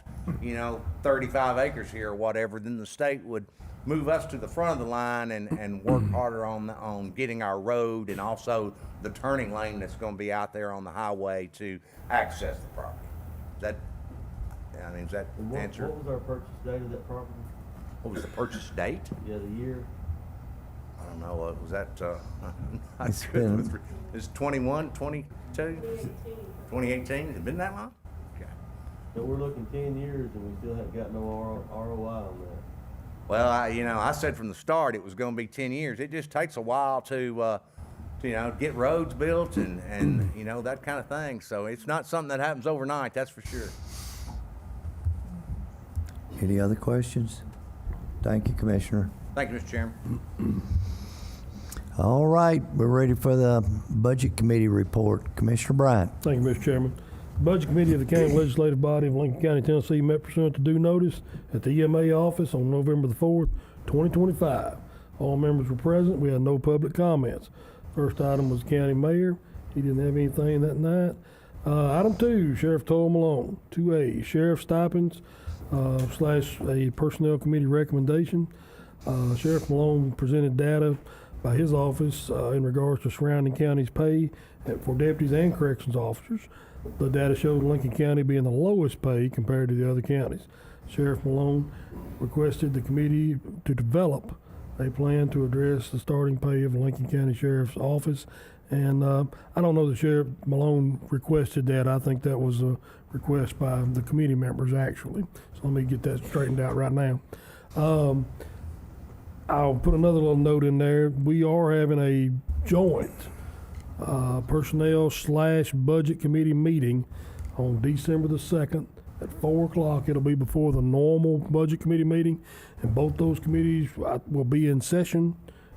35 acres here or whatever, then the state would move us to the front of the line and work harder on getting our road and also the turning lane that's going to be out there on the highway to access the property. Does that answer? What was our purchase date of that property? What was the purchase date? Yeah, the year. I don't know. Was that? It's 21, 22, 2018. Has it been that long? Okay. So we're looking 10 years and we still haven't got no ROI on that. Well, I said from the start it was going to be 10 years. It just takes a while to get roads built and that kind of thing. So it's not something that happens overnight, that's for sure. Any other questions? Thank you, Commissioner. Thank you, Mr. Chairman. All right, we're ready for the Budget Committee report. Commissioner Bryant. Thank you, Mr. Chairman. The Budget Committee of the County Legislative Body of Lincoln County, Tennessee met pursuant to due notice at the EMA office on November the 4th, 2025. All members were present. We had no public comments. First item was County Mayor. He didn't have anything that night. Item 2, Sheriff Toll Malone. 2A, Sheriff stipends / a Personnel Committee recommendation. Sheriff Malone presented data by his office in regards to surrounding counties' pay for deputies and corrections officers. The data showed Lincoln County being the lowest pay compared to the other counties. Sheriff Malone requested the committee to develop a plan to address the starting pay of the Lincoln County Sheriff's Office. And I don't know that Sheriff Malone requested that. I think that was a request by the committee members, actually. So let me get that straightened out right now. I'll put another little note in there. We are having a joint personnel / budget committee meeting on December the 2nd at 4 o'clock. It'll be before the normal budget committee meeting, and both those committees will be in session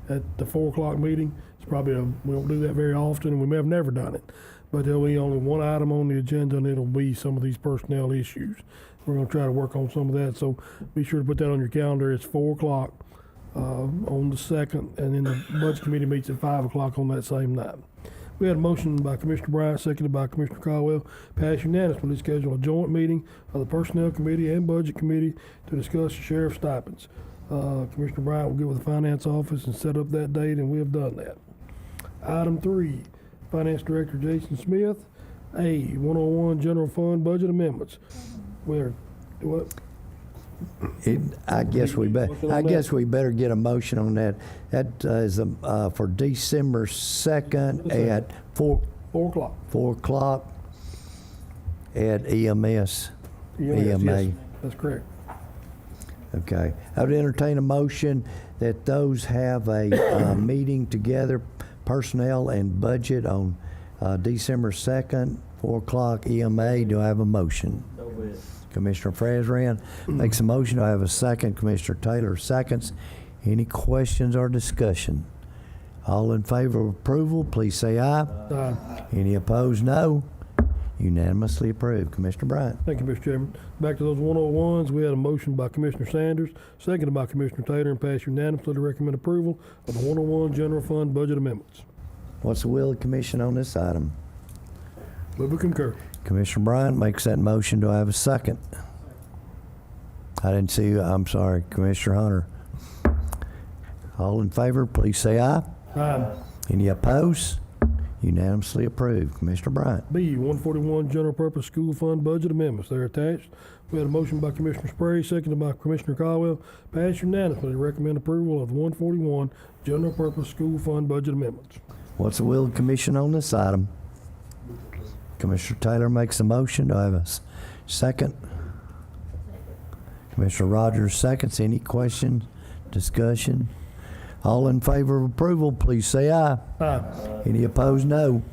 at the 4 o'clock meeting. It's probably we don't do that very often, and we may have never done it, but there'll be only one item on the agenda, and it'll be some of these personnel issues. We're going to try to work on some of that, so be sure to put that on your calendar. It's 4 o'clock on the 2nd, and then the budget committee meets at 5 o'clock on that same night. We had a motion by Commissioner Bryant, seconded by Commissioner Caldwell, passed unanimously to schedule a joint meeting of the Personnel Committee and Budget Committee to discuss the sheriff's stipends. Commissioner Bryant will get with the Finance Office and set up that date, and we have done that. Item 3, Finance Director Jason Smith. A, 101 General Fund Budget Amendments. I guess we better get a motion on that. That is for December 2nd at 4 o'clock. 4 o'clock at EMA. Yes, that's correct. Okay. I would entertain a motion that those have a meeting together, personnel and budget, on December 2nd, 4 o'clock, EMA. Do I have a motion? No way. Commissioner Frazran makes a motion. Do I have a second? Commissioner Taylor seconds. Any questions or discussion? All in favor of approval, please say aye. Aye. Any opposed, no. Unanimously approved. Commissioner Bryant. Thank you, Mr. Chairman. Back to those 101s, we had a motion by Commissioner Sanders, seconded by Commissioner Taylor, and passed unanimously to recommend approval of the 101 general fund budget amendments. What's the will of the commission on this item? Move to concur. Commissioner Bryant makes that motion. Do I have a second? I didn't see you. I'm sorry, Commissioner Hunter. All in favor, please say aye. Aye. Any opposed? Unanimously approved. Commissioner Bryant. B, 141 general purpose school fund budget amendments. They're attached. We had a motion by Commissioner Spray, seconded by Commissioner Caldwell, passed unanimously to recommend approval of the 141 general purpose school fund budget amendments. What's the will of the commission on this item? Commissioner Taylor makes a motion. Do I have a second? Commissioner Rogers seconds. Any questions? Discussion? All in favor of approval, please say aye. Aye. Any opposed, no.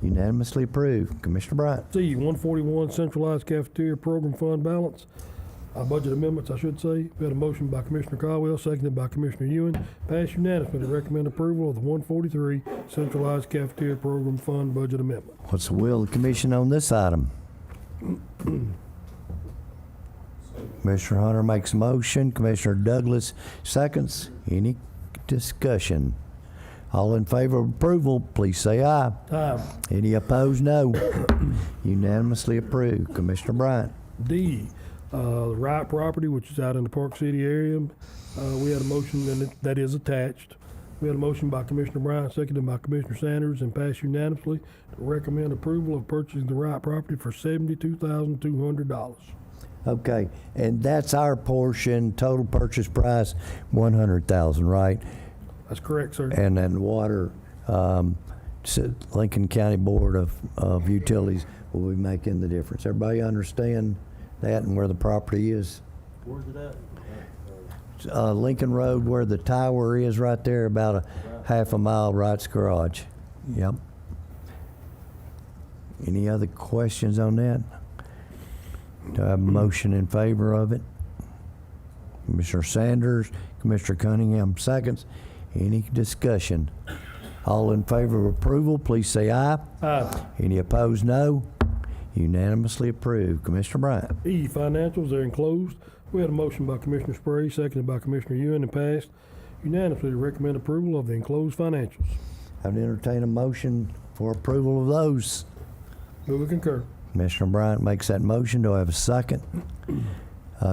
Unanimously approved. Commissioner Bryant. C, 141 centralized cafeteria program fund balance. Budget amendments, I should say. We had a motion by Commissioner Caldwell, seconded by Commissioner Ewan, passed unanimously to recommend approval of the 143 centralized cafeteria program fund budget amendment. What's the will of the commission on this item? Commissioner Hunter makes a motion. Commissioner Douglas seconds. Any discussion? All in favor of approval, please say aye. Aye. Any opposed, no. Unanimously approved. Commissioner Bryant. D, the Wright property, which is out in the Park City area. We had a motion, and that is attached. We had a motion by Commissioner Bryant, seconded by Commissioner Sanders, and passed unanimously to recommend approval of purchasing the Wright property for $72,200. Okay, and that's our portion, total purchase price, $100,000, right? That's correct, sir. And then water, Lincoln County Board of Utilities will be making the difference. Everybody understand that and where the property is? Where's it at? Lincoln Road, where the tower is, right there, about a half a mile, Wright's Garage. Yep. Any other questions on that? Do I have a motion in favor of it? Commissioner Sanders, Commissioner Cunningham seconds. Any discussion? All in favor of approval, please say aye. Aye. Any opposed, no. Unanimously approved. Commissioner Bryant. E, financials, they're enclosed. We had a motion by Commissioner Spray, seconded by Commissioner Ewan, and passed unanimously to recommend approval of the enclosed financials. I would entertain a motion for approval of those. Move to concur. Commissioner Bryant makes that motion. Do I have a second?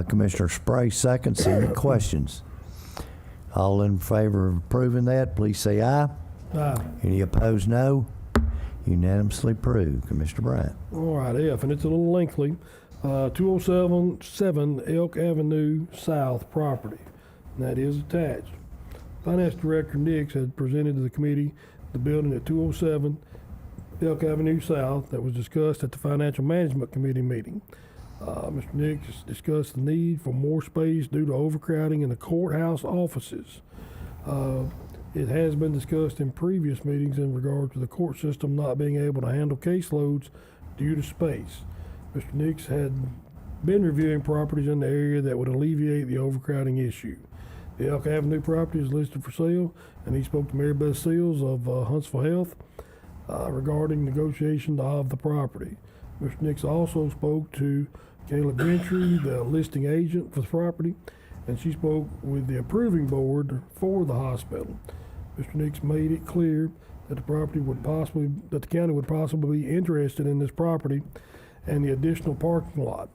Commissioner Spray seconds. Any questions? All in favor of approving that, please say aye. Aye. Any opposed, no. Unanimously approved. Commissioner Bryant. All right, F, and it's a little lengthy. 2077 Elk Avenue South property, and that is attached. Finance Director Nix had presented to the committee the building at 207 Elk Avenue South that was discussed at the Financial Management Committee meeting. Mr. Nix discussed the need for more space due to overcrowding in the courthouse offices. It has been discussed in previous meetings in regard to the court system not being able to handle caseloads due to space. Mr. Nix had been reviewing properties in the area that would alleviate the overcrowding issue. The Elk Avenue property is listed for sale, and he spoke to Mary Beth Seals of Huntsville Health regarding negotiation of the property. Mr. Nix also spoke to Caleb Gentry, the listing agent for the property, and she spoke with the approving board for the hospital. Mr. Nix made it clear that the county would possibly be interested in this property and the additional parking lot,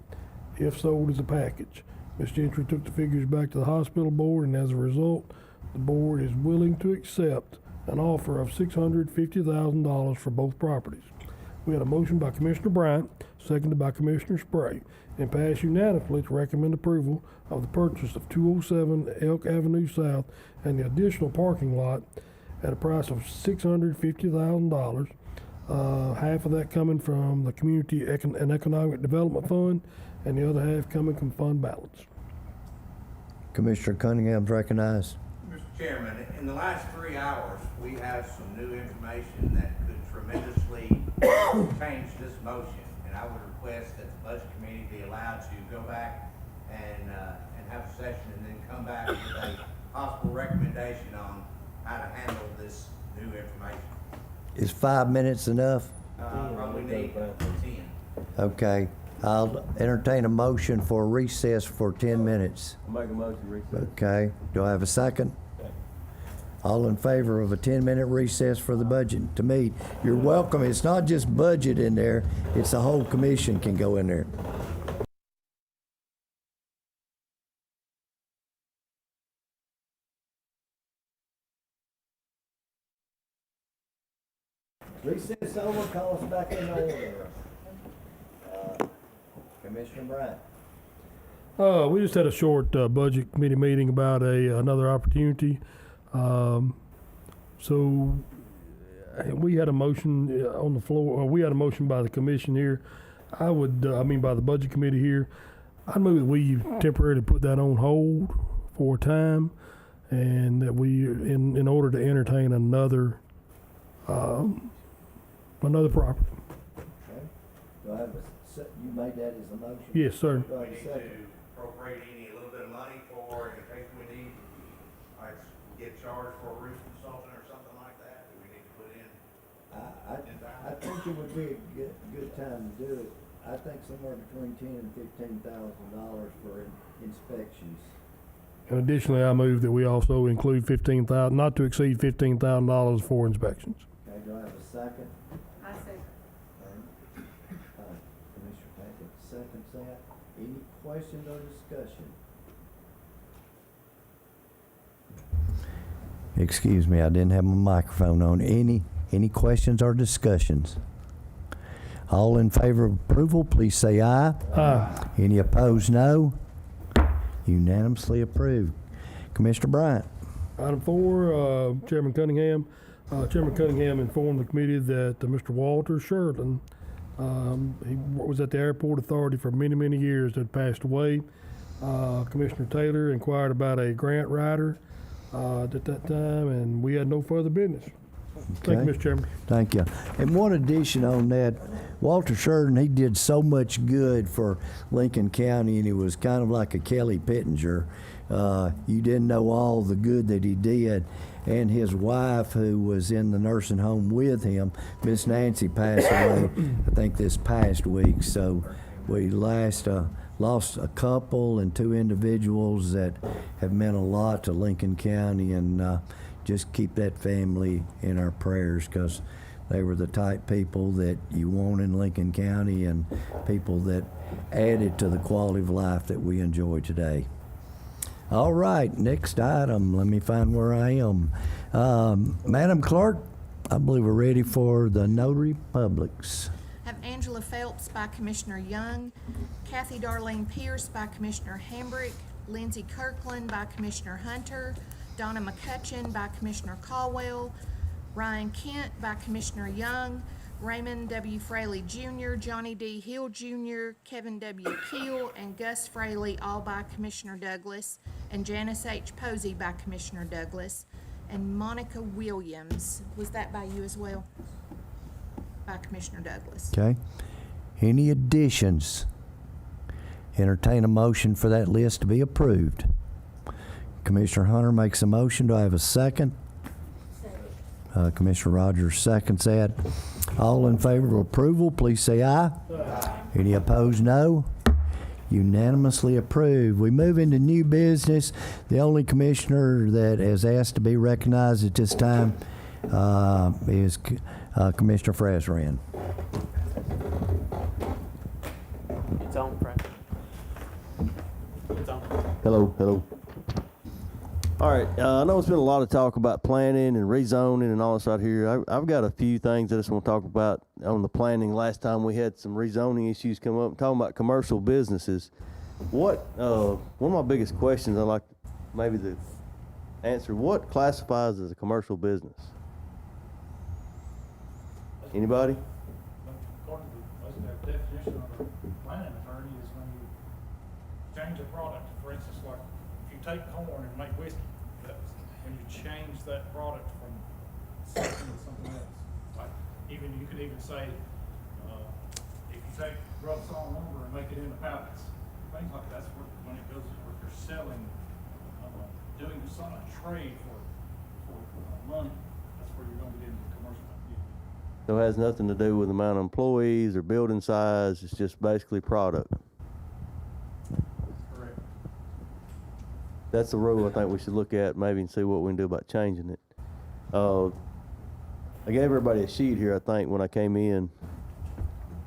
if sold as a package. Ms. Gentry took the figures back to the hospital board, and as a result, the board is willing to accept an offer of $650,000 for both properties. We had a motion by Commissioner Bryant, seconded by Commissioner Spray, and passed unanimously to recommend approval of the purchase of 207 Elk Avenue South and the additional parking lot at a price of $650,000. Half of that coming from the Community and Economic Development Fund, and the other half coming from fund balance. Commissioner Cunningham's recognized. Mr. Chairman, in the last 3 hours, we have some new information that could tremendously change this motion. And I would request that the Budget Committee be allowed to go back and have a session and then come back with a possible recommendation on how to handle this new information. Is 5 minutes enough? Probably need 10. Okay, I'll entertain a motion for recess for 10 minutes. I'll make a motion to recess. Okay, do I have a second? All in favor of a 10-minute recess for the budget to meet? You're welcome. It's not just budget in there, it's the whole commission can go in there. Recess over, call us back in order. Commissioner Bryant. We just had a short budget committee meeting about another opportunity. So we had a motion on the floor, or we had a motion by the commission here. By the budget committee here. I move that we temporarily put that on hold for a time, and that we, in order to entertain another property. Okay. Do I have you made that as a motion? Yes, sir. Do I We have a need second? to appropriate a little bit of money for, in case we need, like, get charged for a roof consultant or something like that, do we need to put in? I think it would be a good time to do it. I think somewhere between $10,000 and $15,000 for inspections. And additionally, I move that we also include not to exceed $15,000 for inspections. Okay, do I have a second? I second. Commissioner Tackett seconds that. Any questions or discussion? Excuse me, I didn't have my microphone on. Any questions or discussions? All in favor of approval, please say aye. Aye. Any opposed, no. Unanimously approved. Commissioner Bryant. Item 4, Chairman Cunningham. Chairman Cunningham informed the committee that Mr. Walter Sherlin, he was at the Airport Authority for many, many years, had passed away. Commissioner Taylor inquired about a grant writer at that time, and we had no further business. Thank you, Okay. Mr. Chairman. Thank you. And one addition on that, Walter Sheridan, he did so much good for Lincoln County, and he was kind of like a Kelly Pittenger. You didn't know all the good that he did. And his wife, who was in the nursing home with him, Miss Nancy, passed away, I think, this past week. So we lost a couple and 2 individuals that have meant a lot to Lincoln County, and just keep that family in our prayers, because they were the type people that you want in Lincoln County, and people that added to the quality of life that we enjoy today. All right, next item. Let me find where I am. Madam Clerk, I believe we're ready for the notary publics. Have Angela Phelps by Commissioner Young, Kathy Darlene Pierce by Commissioner Hambrick, Lindsey Kirkland by Commissioner Hunter, Donna McCutcheon by Commissioner Caldwell, Ryan Kent by Commissioner Young, Raymond W. Fraley Jr., Johnny D. Hill Jr., Kevin W. Keel, and Gus Fraley, all by Commissioner Douglas, and Janice H. Posey by Commissioner Douglas, and Monica Williams. Was that by you as well? By Commissioner Douglas. Okay. Any additions? Entertain a motion for that list to be approved. Commissioner Hunter makes a motion. Do I have a second? Commissioner Rogers seconds that. All in favor of approval, please say aye. Aye. Any opposed, no. Unanimously approved. We move into new business. The only commissioner that has asked to be recognized at this time is Commissioner Frazran. It's on, Frank. It's on. Hello. All right, I know it's been a lot of talk about planning and rezoning and all this out here. I've got a few things I just want to talk about on the planning. Last time we had some rezoning issues come up, talking about commercial businesses. One of my biggest questions I'd like maybe to answer, what classifies as a commercial business? Anybody? According to the definition of a planning attorney is when you change a product. For instance, like if you take corn and make whiskey, when you change that product from something to something else. Like you could even say, if you take rough sawn lumber and make it into pallets, things like that's when it goes, if you're selling, doing some trade for money, that's where you're going to get into commercial activity. So it has nothing to do with the amount of employees or building size, it's just basically product. Correct. That's the rule I think we should look at maybe and see what we can do about changing it. I gave everybody a sheet here, I think, when I came in,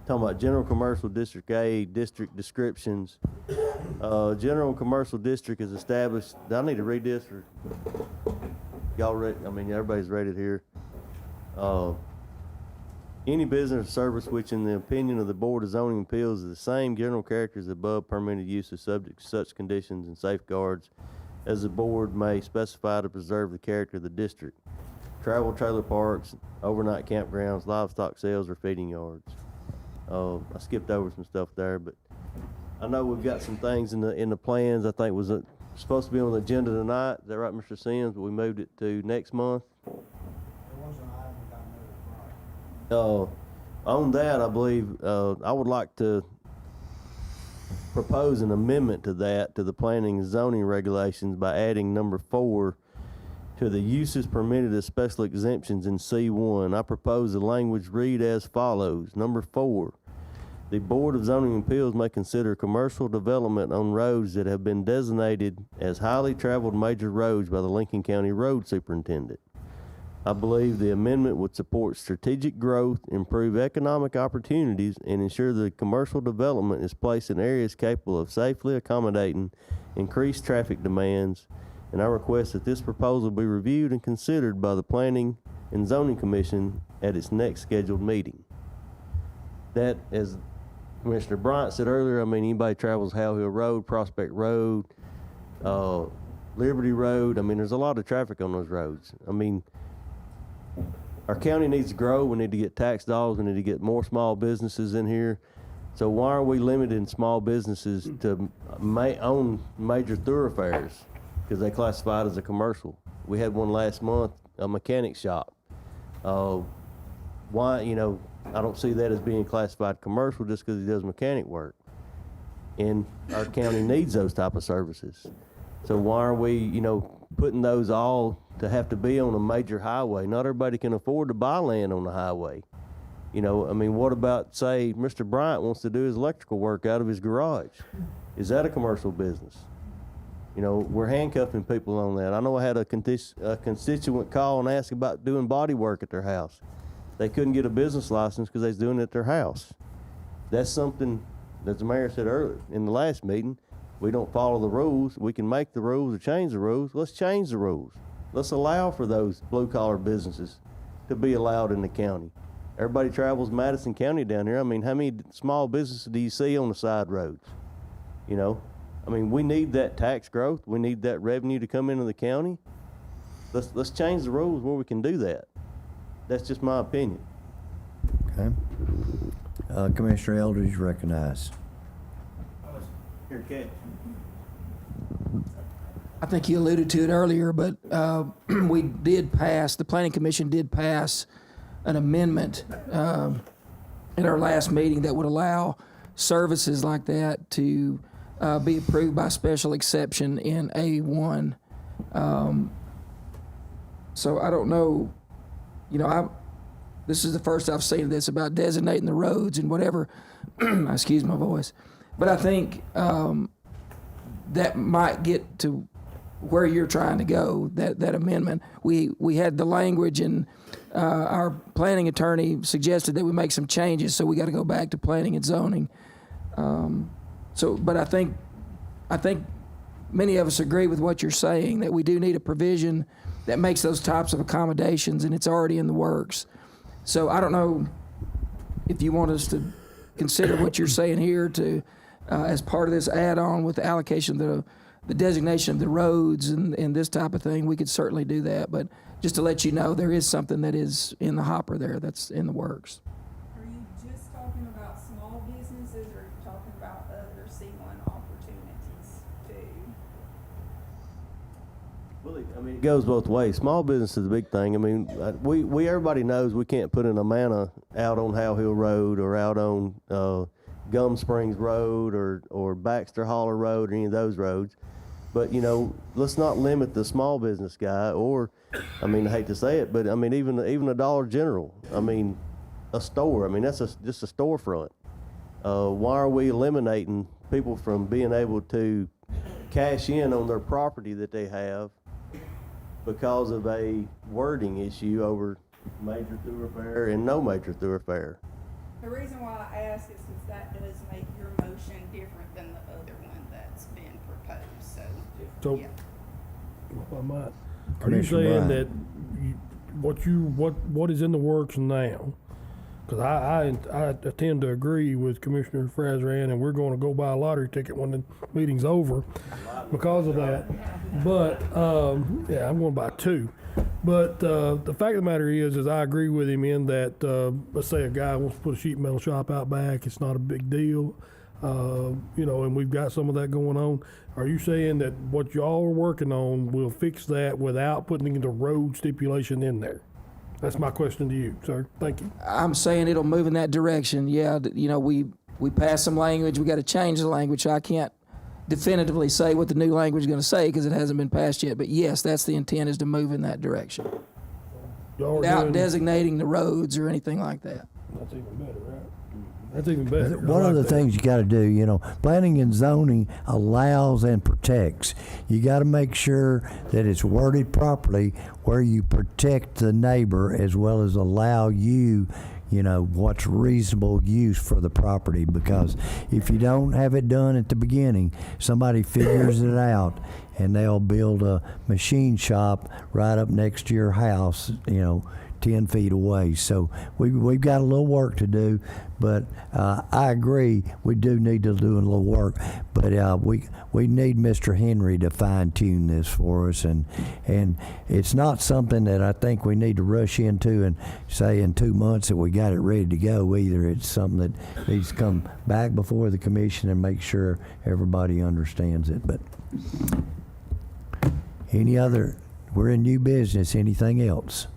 talking about general commercial district A, district descriptions. General commercial district is established, do I need to read this or y'all read, I mean, everybody's read it here. Any business or service which in the opinion of the Board of Zoning Appeals is the same general character as above permitted use is subject to such conditions and safeguards as the board may specify to preserve the character of the district. Travel trailer parks, overnight campgrounds, livestock sales, or feeding yards. I skipped over some stuff there, but I know we've got some things in the plans I think was supposed to be on the agenda tonight. Is that right, Mr. Sims? But we moved it to next month. On that, I believe, I would like to propose an amendment to that, to the planning and zoning regulations by adding number 4 to the uses permitted as special exemptions in C1. I propose the language read as follows. Number 4, the Board of Zoning Appeals may consider commercial development on roads that have been designated as highly traveled major roads by the Lincoln County Road Superintendent. I believe the amendment would support strategic growth, improve economic opportunities, and ensure that commercial development is placed in areas capable of safely accommodating increased traffic demands, and I request that this proposal be reviewed and considered by the Planning and Zoning Commission at its next scheduled meeting. That, as Commissioner Bryant said earlier, I mean, anybody travels Howell Hill Road, Prospect Road, Liberty Road, I mean, there's a lot of traffic on those roads. I mean, our county needs to grow. We need to get tax dollars. We need to get more small businesses in here. So why are we limiting small businesses to own major thoroughfares? Because they classified as a commercial. We had one last month, a mechanic shop. Why, you know, I don't see that as being classified commercial just because he does mechanic work. And our county needs those type of services. So why are we, you know, putting those all to have to be on a major highway? Not everybody can afford to buy land on the highway. You know, I mean, what about, say, Mr. Bryant wants to do his electrical work out of his garage? Is that a commercial business? You know, we're handcuffing people on that. I know I had a constituent call and ask about doing body work at their house. They couldn't get a business license because they was doing it at their house. That's something, as the mayor said earlier in the last meeting, we don't follow the rules. We can make the rules or change the rules. Let's change the rules. Let's allow for those blue-collar businesses to be allowed in the county. Everybody travels Madison County down here. I mean, how many small businesses do you see on the side roads? You know, I mean, we need that tax growth. We need that revenue to come into the county. Let's change the rules where we can do that. That's just my opinion. Okay. Commissioner Eldridge recognized. Here, Kate. I think you alluded to it earlier, but we did pass, the Planning Commission did pass an amendment at our last meeting that would allow services like that to be approved by special exception in A1. So I don't know, you know, this is the first I've seen of this about designating the roads and whatever, excuse my voice. But I think that might get to where you're trying to go, that amendment. We had the language, and our planning attorney suggested that we make some changes, so we got to go back to planning and zoning. But I think many of us agree with what you're saying, that we do need a provision that makes those types of accommodations, and it's already in the works. So I don't know if you want us to consider what you're saying here to as part of this add-on with the allocation of the designation of the roads and this type of thing. We could certainly do that, but just to let you know, there is something that is in the hopper there that's in the works. Are you just talking about small businesses, or are you talking about other C1 opportunities too? Well, I mean, it goes both ways. Small business is a big thing. I mean, we everybody knows we can't put an Amana out on Howell Hill Road or out on Gum Springs Road or Baxter Holler Road or any of those roads. But, you know, let's not limit the small business guy or, I mean, I hate to say it, but I mean, even a Dollar General. I mean, a store. I mean, that's just a storefront. Why are we eliminating people from being able to cash in on their property that they have because of a wording issue over major thoroughfare and no major thoroughfare? The reason why I ask is because that does make your motion different than the other one that's been proposed, So, yeah. if I might, are you Commissioner saying Bryant. that what is in the works now? Because I tend to agree with Commissioner Frazran, and we're going to go buy a lottery ticket when the meeting's over because of that. But, yeah, I'm going to buy two. But the fact of the matter is I agree with him in that, let's say a guy wants to put a sheet metal shop out back, it's not a big deal, you know, and we've got some of that going on. Are you saying that what y'all are working on will fix that without putting the road stipulation in there? That's my question to you, sir. Thank you. I'm saying it'll move in that direction. Yeah, you know, we passed some language. We got to change the language. I can't definitively say what the new language is going to say because it hasn't been passed yet. But yes, that's the intent, is to move in that direction Y'all are without doing- designating the roads or anything like that. That's even better, right? That's even better. One I of the like that. things you got to do, you know, planning and zoning allows and protects. You got to make sure that it's worded properly where you protect the neighbor as well as allow you, you know, what's reasonable use for the property. Because if you don't have it done at the beginning, somebody figures it out and they'll build a machine shop right up next to your house, you know, 10 feet away. So we've got a little work to do, but I agree we do need to do a little work. But we need Mr. Henry to fine tune this for us, and it's not something that I think we need to rush into and say in 2 months that we got it ready to go either. It's something that needs to come back before the commission and make sure everybody understands it. But we're in new business. Anything else?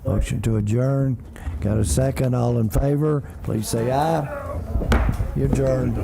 Motion to adjourn. Got a second? All in favor? Please say aye. You're adjourned.